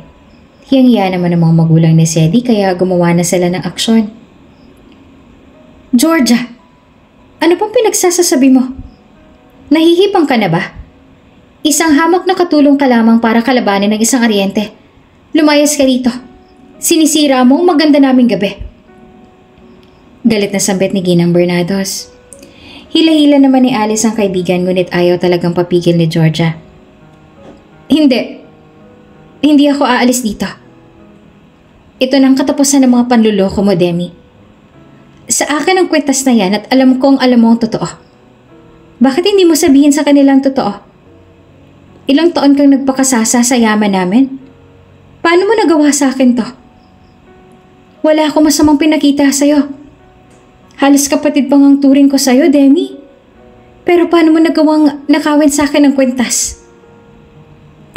Hiyang-hiya naman ng mga magulang ni Sedi kaya gumawa na sila ng aksyon. Georgia, ano pang pinagsasasabi mo? Nahihipang ka na ba? Isang hamak na katulong ka lamang para kalabanin ng isang aryente. Lumayas ka rito. Sinisira mo ang maganda naming gabi. Galit na sambit ni Ginang Bernados. Hila-hila naman ni Alice ang kaibigan ngunit ayaw talagang papigil ni Georgia. Hindi. Hindi ako aalis dito. Ito na ang katapusan ng mga panluloko mo, Demi. Sa akin ang kwentas na yan at alam kong alam mo ang totoo. Bakit hindi mo sabihin sa kanilang totoo? Ilang taon kang nagpakasasa sa yaman namin? Paano mo nagawa sa akin to? Wala akong masamang pinakita sa'yo. Halos kapatid pang ang turing ko sa'yo, Demi. Pero paano mo nagawang nakawin sa akin ang kwentas?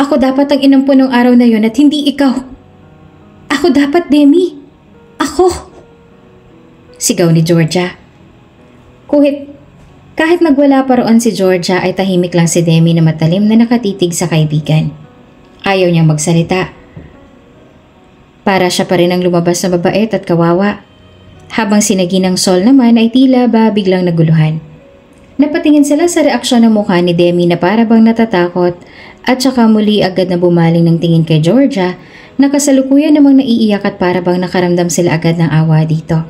Ako dapat ang inampo ng araw na yon at hindi ikaw. Ako dapat, Demi. Ako. Sigaw ni Georgia. Kahit magwala pa roon si Georgia ay tahimik lang si Demi na matalim na nakatitig sa kaibigan. Ayaw niyang magsalita. Para siya pa rin ang lumabas na mabait at kawawa. Habang si Ginang Sol naman ay tila ba biglang naguluhan. Napatingin sila sa reaksyon ng mukha ni Demi na para bang natatakot at saka muli agad na bumaling ng tingin kay Georgia na kasalukuyan namang naiiyak at para bang nakaramdam sila agad ng awa dito.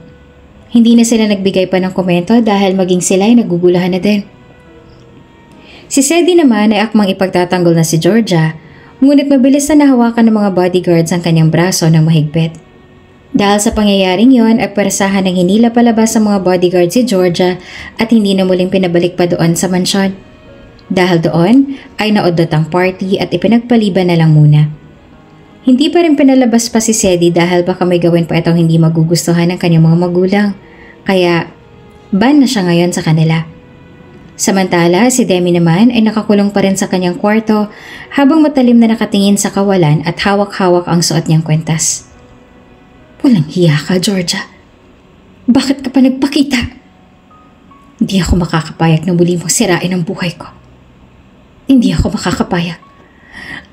Hindi na sila nagbigay pa ng komento dahil maging sila ay nagugulahan na din. Si Sedi naman ay akmang ipagtatanggol na si Georgia, ngunit mabilis na nahawakan ng mga bodyguards ang kanyang braso ng mahigpit. Dahil sa pangyayaring yon ay pwersahan ng hinila palabas sa mga bodyguard si Georgia at hindi na muling pinabalik pa doon sa mansyon. Dahil doon ay naudot ang party at ipinagpaliban na lang muna. Hindi pa rin pinalabas pa si Sedi dahil baka may gawin pa itong hindi magugustuhan ng kanyang mga magulang. Kaya ban na siya ngayon sa kanila. Samantala si Demi naman ay nakakulong pa rin sa kanyang kwarto habang matalim na nakatingin sa kawalan at hawak-hawak ang suot niyang kwentas. Walang hiya ka, Georgia. Bakit ka pa nagpakita? Hindi ako makakapayag na muli mong sirain ang buhay ko. Hindi ako makakapayag.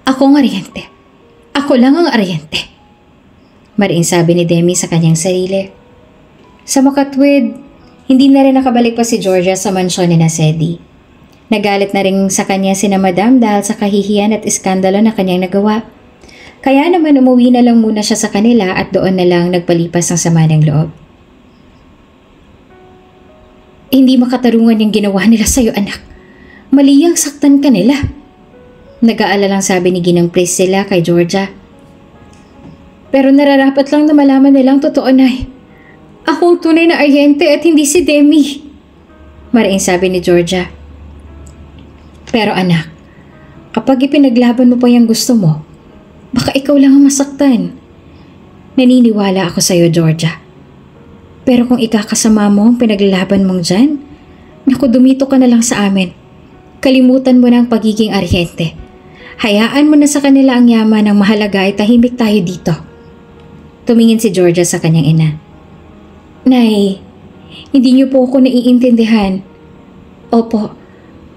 Ako ang aryente. Ako lang ang aryente. Mariin sabi ni Demi sa kanyang sarili. Sa makatwid, hindi na rin nakabalik pa si Georgia sa mansyon ni Sedi. Nagalit na rin sa kanya sina Madam dahil sa kahihiyan at iskandalo na kanyang nagawa. Kaya naman umuwi na lang muna siya sa kanila at doon na lang nagpalipas ng sama ng loob. Hindi makatarungan yung ginawa nila sa'yo, anak. Mali ang saktan ka nila. Nag-aalalang sabi ni Ginang Priscilla kay Georgia. Pero nararapat lang na malaman nilang totoo, Nay. Akong tunay na aryente at hindi si Demi. Mariing sabi ni Georgia. Pero anak, kapag ipinaglaban mo pa yung gusto mo, baka ikaw lang ang masaktan. Naniniwala ako sa'yo, Georgia. Pero kung ikakasama mo ang pinaglalaban mong dyan, naku, dumito ka na lang sa amin. Kalimutan mo na ang pagiging aryente. Hayaan mo na sa kanila ang yaman, ang mahalaga ay tahimik tayo dito. Tumingin si Georgia sa kanyang ina. Nay, hindi niyo po ako naiintindihan. Opo,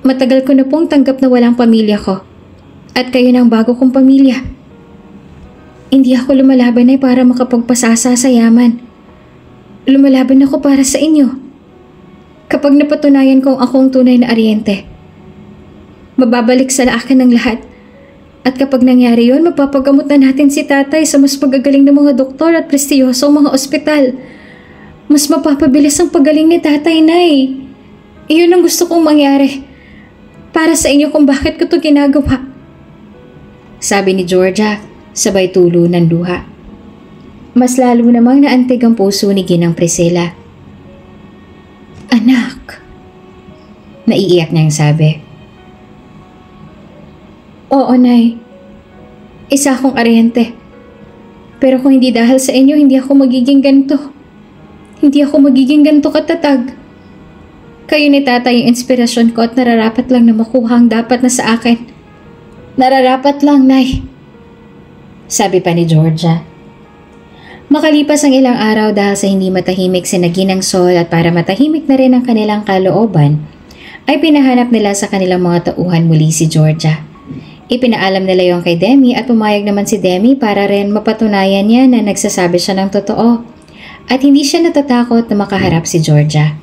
matagal ko na pong tanggap na walang pamilya ko. At kayo na ang bago kong pamilya. Hindi ako lumalaban ay para makapagpasasa sa yaman. Lumalaban ako para sa inyo. Kapag napatunayan kong akong tunay na aryente, mababalik sa akin ng lahat. At kapag nangyari yun, mapapagamot na natin si tatay sa mas magagaling na mga doktor at prestiyosong mga ospital. Mas mapapabilis ang pagaling ni tatay, Nay. Iyon ang gusto kong mangyari. Para sa inyo kung bakit ko ito ginagawa. Sabi ni Georgia, sabay tulo ng luha. Mas lalo namang naantig ang puso ni Ginang Priscilla. Anak, naiiyak niyang sabi. Oo, Nay. Isa akong aryente. Pero kung hindi dahil sa inyo, hindi ako magiging ganito. Hindi ako magiging ganito katatag. Kayo ni tatay yung inspirasyon ko at nararapat lang na makuha ang dapat na sa akin. Nararapat lang, Nay. Sabi pa ni Georgia. Makalipas ang ilang araw dahil sa hindi matahimik si Ginang Sol at para matahimik na rin ang kanilang kalooban, ay pinahanap nila sa kanilang mga tauhan muli si Georgia. Ipinaalam nila yung kay Demi at pumayag naman si Demi para rin mapatunayan niya na nagsasabi siya ng totoo at hindi siya natatakot na makaharap si Georgia.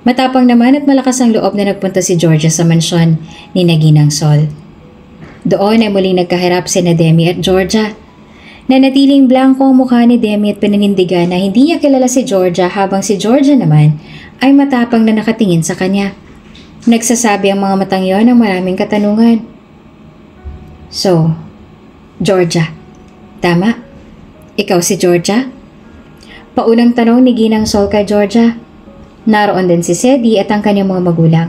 Matapang naman at malakas ang loob na nagpunta si Georgia sa mansyon ni Ginang Sol. Doon ay muling nagkaharap si Demi at Georgia. Nanatiling blanko ang mukha ni Demi at pinanindigan na hindi niya kilala si Georgia habang si Georgia naman ay matapang na nakatingin sa kanya. Nagsasabi ang mga matang yon ng maraming katanungan. So, Georgia, tama? Ikaw si Georgia? Paunang tanong ni Ginang Sol kay Georgia. Naroon din si Sedi at ang kanyang mga magulang.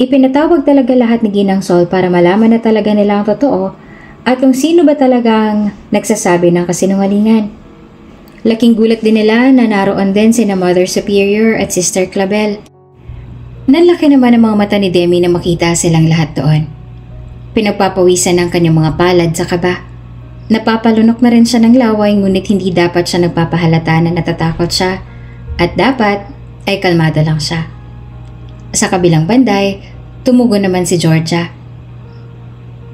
Ipinatawag talaga lahat ni Ginang Sol para malaman na talaga nila ang totoo at kung sino ba talagang nagsasabi ng kasinungalingan. Laking gulat din nila na naroon din sina Mother Superior at Sister Clabel. Nanlaki naman ang mga mata ni Demi na makita silang lahat doon. Pinagpapawisan ng kanyang mga palad sa kaba. Napapalunok na rin siya ng laway ngunit hindi dapat siya nagpapahalata na natatakot siya at dapat ay kalmado lang siya. Sa kabilang banday, tumugon naman si Georgia.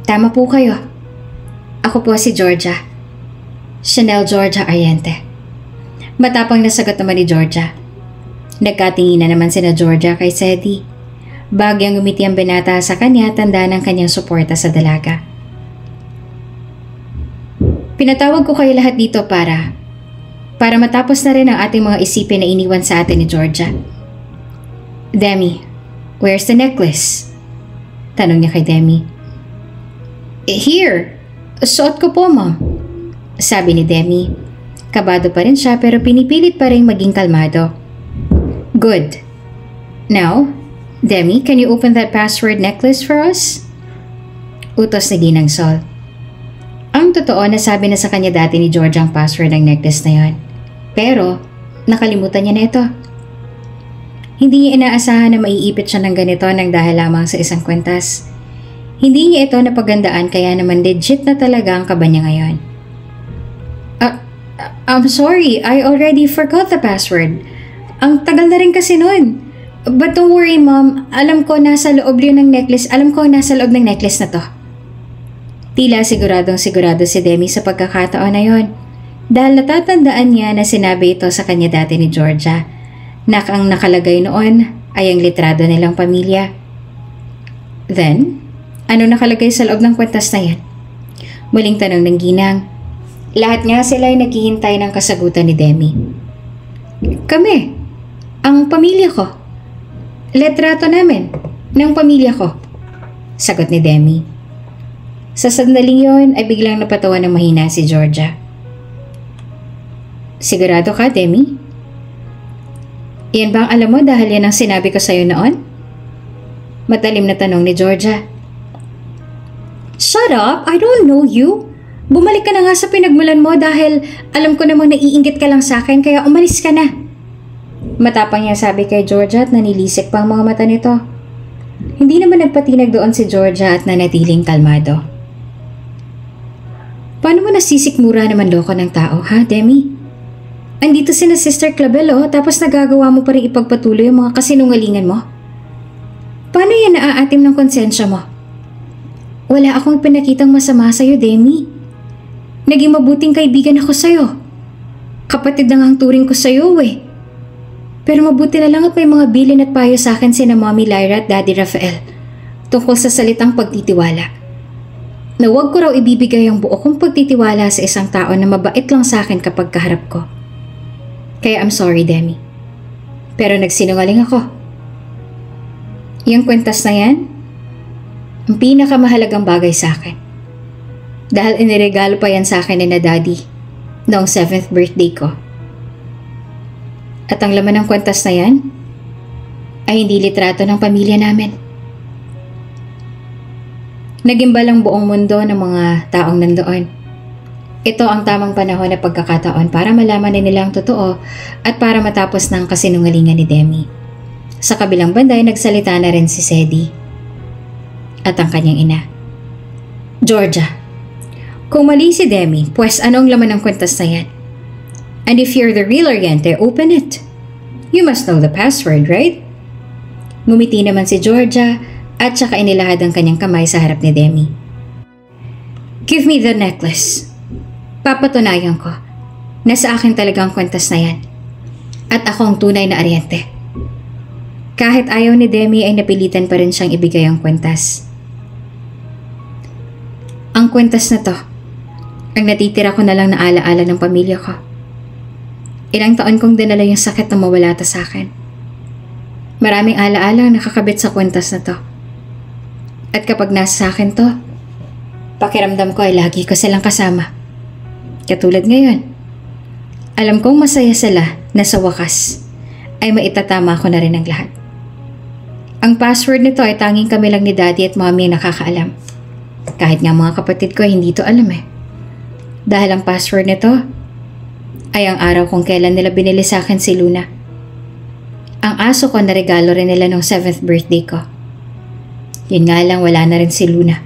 Tama po kayo. Ako po si Georgia. Chanel Georgia Ariente. Matapang nasagot naman ni Georgia. Nagkatingin na naman sina Georgia kay Sedi. Bagyang umiti ang binata sa kanya tanda ng kanyang suporta sa dalaga. Pinatawag ko kayo lahat dito para matapos na rin ang ating mga isipin na iniwan sa atin ni Georgia. Demi, where's the necklace? Tanong niya kay Demi. Here. Suot ko po, Mom. Sabi ni Demi. Kabado pa rin siya pero pinipilit pa rin maging kalmado. Good. Now, Demi, can you open that password necklace for us? Utos ni Ginang Sol. Ang totoo, nasabi na sa kanya dati ni George ang password ng necklace na yon. Pero, nakalimutan niya na ito. Hindi niya inaasahan na maiipit siya ng ganito nang dahil lamang sa isang kwentas. Hindi niya ito napagandaan kaya naman legit na talaga ang kaba niya ngayon. I'm sorry, I already forgot the password. Ang tagal na rin kasi nun. But don't worry, Mom. Alam ko nasa loob yun ng necklace. Alam ko nasa loob ng necklace na to. Tila siguradong sigurado si Demi sa pagkakataon na yon. Dahil natatandaan niya na sinabi ito sa kanya dati ni Georgia na ang nakalagay noon ay ang litrado nilang pamilya. Then, ano nakalagay sa loob ng kwentas na yan? Muling tanong ng Ginang. Lahat nga sila ay naghihintay ng kasagutan ni Demi. Kami, ang pamilya ko. Litrato namin, ng pamilya ko. Sagot ni Demi. Sa sandaling yon ay biglang napatawa ng mahina si Georgia. Sigurado ka, Demi? Yan ba ang alam mo dahil yan ang sinabi ko sa'yo noon? Matalim na tanong ni Georgia. Shut up! I don't know you! Bumalik ka na nga sa pinagmulan mo dahil alam ko namang naiinggit ka lang sa akin kaya umalis ka na. Matapang niya sabi kay Georgia at nanilisik pa ang mga mata nito. Hindi naman nagpatinag doon si Georgia at nanatiling kalmado. Paano mo nasisikmura naman loko ng tao, ha, Demi? Andito si na Sister Clavel, tapos nagagawa mo pa rin ipagpatuloy ang mga kasinungalingan mo? Paano yan naaatim ng konsensya mo? Wala akong pinakitang masama sa'yo, Demi. Naging mabuting kaibigan ako sa'yo. Kapatid na nga ang turing ko sa'yo Pero mabuti na lang at may mga bilin at payo sa akin sina Mommy Lyra at Daddy Rafael tungkol sa salitang pagtitiwala. Na huwag ko raw ibibigay ang buo kong pagtitiwala sa isang tao na mabait lang sa akin kapag kaharap ko. Kaya I'm sorry, Demi. Pero nagsinungaling ako. Yung kwentas na yan, ang pinakamahalagang bagay sa akin. Dahil iniregalo pa yan sa akin ni na Daddy noong 7th birthday ko. At ang laman ng kwentas na yan ay hindi litrato ng pamilya namin. Nagimbal ang buong mundo ng mga taong nandoon. Ito ang tamang panahon na pagkakataon para malaman nila ang totoo at para matapos ng kasinungalingan ni Demi. Sa kabilang banda ay nagsalita na rin si Sedi at ang kanyang ina. Georgia, kung mali si Demi, pues anong laman ng kwentas na yan? And if you're the real Oriente, open it. You must know the password, right? Ngumiti naman si Georgia at saka inilahad ang kanyang kamay sa harap ni Demi. Give me the necklace. Papatunayan ko na sa akin talagang kwentas na yan. At ako ang tunay na Oriente. Kahit ayaw ni Demi ay napilitan pa rin siyang ibigay ang kwentas. Ang kwentas na to, ang natitira ko na lang na alaala ng pamilya ko. Ilang taon kong dinala yung sakit na mawala ta sa akin. Maraming alaala ang nakakabit sa kwentas na to. At kapag nasa sa akin to, pakiramdam ko ay lagi ko silang kasama. Katulad ngayon. Alam kong masaya sila na sa wakas ay maitatama ko na rin ang lahat. Ang password nito ay tanging kami lang ni Daddy at Mommy ang nakakaalam. Kahit nga mga kapatid ko ay hindi to alam Dahil ang password nito ay ang araw kung kailan nila binili sa akin si Luna. Ang aso ko na regalo rin nila nung 7th birthday ko. Yun nga lang wala na rin si Luna.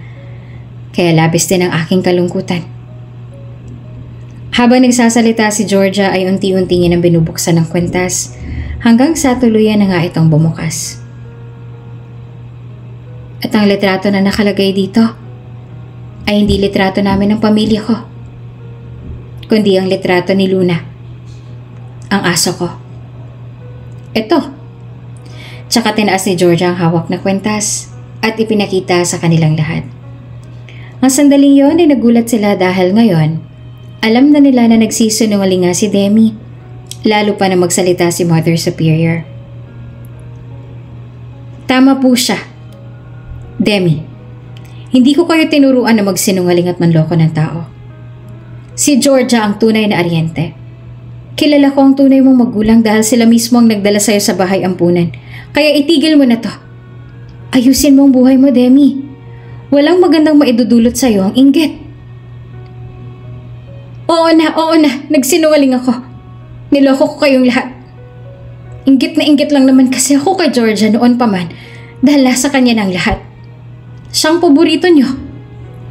Kaya labis din ang aking kalungkutan. Habang nagsasalita si Georgia ay unti-unti niya nang binubuksan ng kwentas hanggang sa tuluyan na nga itong bumukas. At ang litrato na nakalagay dito ay hindi litrato namin ng pamilya ko, kundi ang litrato ni Luna, ang aso ko. Ito. Tsaka tinaas ni Georgia ang hawak na kwentas at ipinakita sa kanilang lahat. Ang sandaling yon ay nagulat sila dahil ngayon, alam na nila na nagsisinungaling nga si Demi, lalo pa na magsalita si Mother Superior. Tama po siya. Demi, hindi ko kayo tinuruan na magsinungaling at manloko ng tao. Si Georgia ang tunay na Oriente. Kilala ko ang tunay mong magulang dahil sila mismo ang nagdala sa'yo sa bahay ampunan. Kaya itigil mo na to. Ayusin mo ang buhay mo, Demi. Walang magandang maidudulot sa'yo ang inggit. Oo na, nagsinungaling ako. Niloko ko kayong lahat. Inggit na inggit lang naman kasi ako kay Georgia noon pa man dahil nasa kanya ng lahat. Siyang paborito niyo.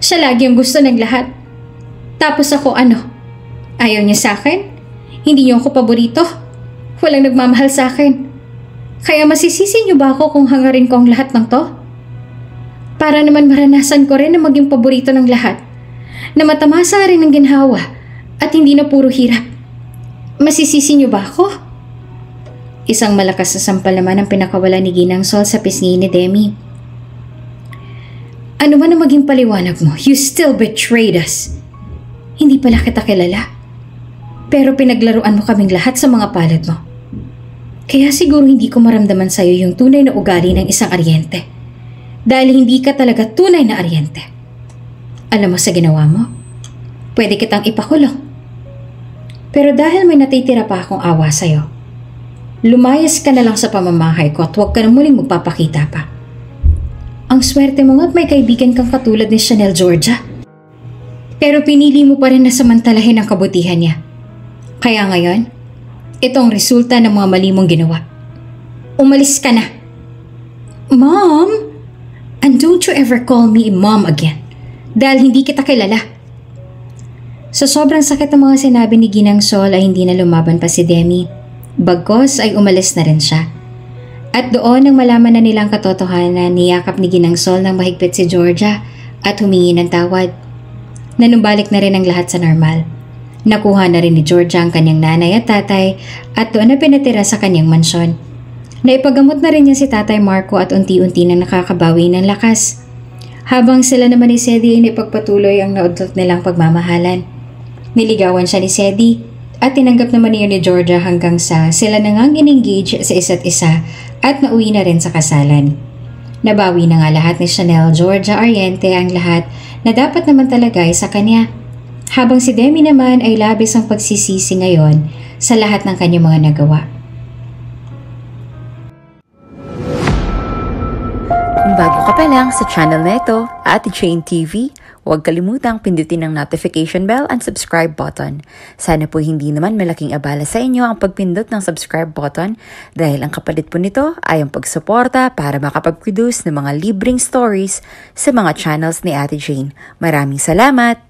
Siya lagi ang gusto ng lahat. Tapos ako Ayaw niya sa akin? Hindi niyo ako paborito? Walang nagmamahal sa akin. Kaya masisisi niyo ba ako kung hangarin ko ang lahat ng to? Para naman maranasan ko rin na maging paborito ng lahat. Na matamasa rin ng ginhawa at hindi na puro hirap. Masisisi niyo ba ako? Isang malakas na sampal naman ang pinakawala ni Ginang Sol sa pisngi ni Demi. Ano man ang maging paliwanag mo, you still betrayed us. Hindi pala kita kilala. Pero pinaglaruan mo kaming lahat sa mga palad mo. Kaya siguro hindi ko maramdaman sa'yo yung tunay na ugali ng isang Oriente. Dahil hindi ka talaga tunay na Oriente. Alam mo sa ginawa mo? Pwede kitang ipakulong. Pero dahil may natitira pa akong awa sa'yo, lumayas ka na lang sa pamamahay ko at huwag ka na muling magpapakita pa. Ang swerte mo nga't may kaibigan kang katulad ni Chanel Georgia. Pero pinili mo pa rin na samantalahin ang kabutihan niya. Kaya ngayon, ito ang resulta ng mga mali mong ginawa. Umalis ka na. Mom! And don't you ever call me Mom again. Dahil hindi kita kilala. Sa sobrang sakit ng mga sinabi ni Ginang Sol ay hindi na lumaban pa si Demi. Bagkos ay umalis na rin siya. At doon nang malaman na nilang katotohanan, niyakap ni Ginang Sol ng mahigpit si Georgia at humingi ng tawad. Nanumbalik na rin ang lahat sa normal. Nakuha na rin ni Georgia ang kanyang nanay at tatay at doon na pinatira sa kanyang mansyon. Naipagamot na rin niya si Tatay Marco at unti-unti na nakakabawi ng lakas. Habang sila naman ni Sedi ay naipagpatuloy ang naudlot nilang pagmamahalan. Niligawan siya ni Sedi at tinanggap naman niya ni Georgia hanggang sa sila na ngang in-engage sa isa't isa at nauwi na rin sa kasalan. Nabawi na nga lahat ni Chanel Georgia Ariente ang lahat na dapat naman talaga ay sa kanya. Habang si Demi naman ay labis ang pagsisisi ngayon sa lahat ng kanyang mga nagawa. Kung bago ka pa lang sa channel na ito, Ate Jane TV, huwag kalimutang pindutin ang notification bell and subscribe button. Sana po hindi naman malaking abala sa inyo ang pagpindot ng subscribe button dahil ang kapalit po nito ay ang pagsuporta para makapag-produce ng mga libreng stories sa mga channels ni Ate Jane. Maraming salamat!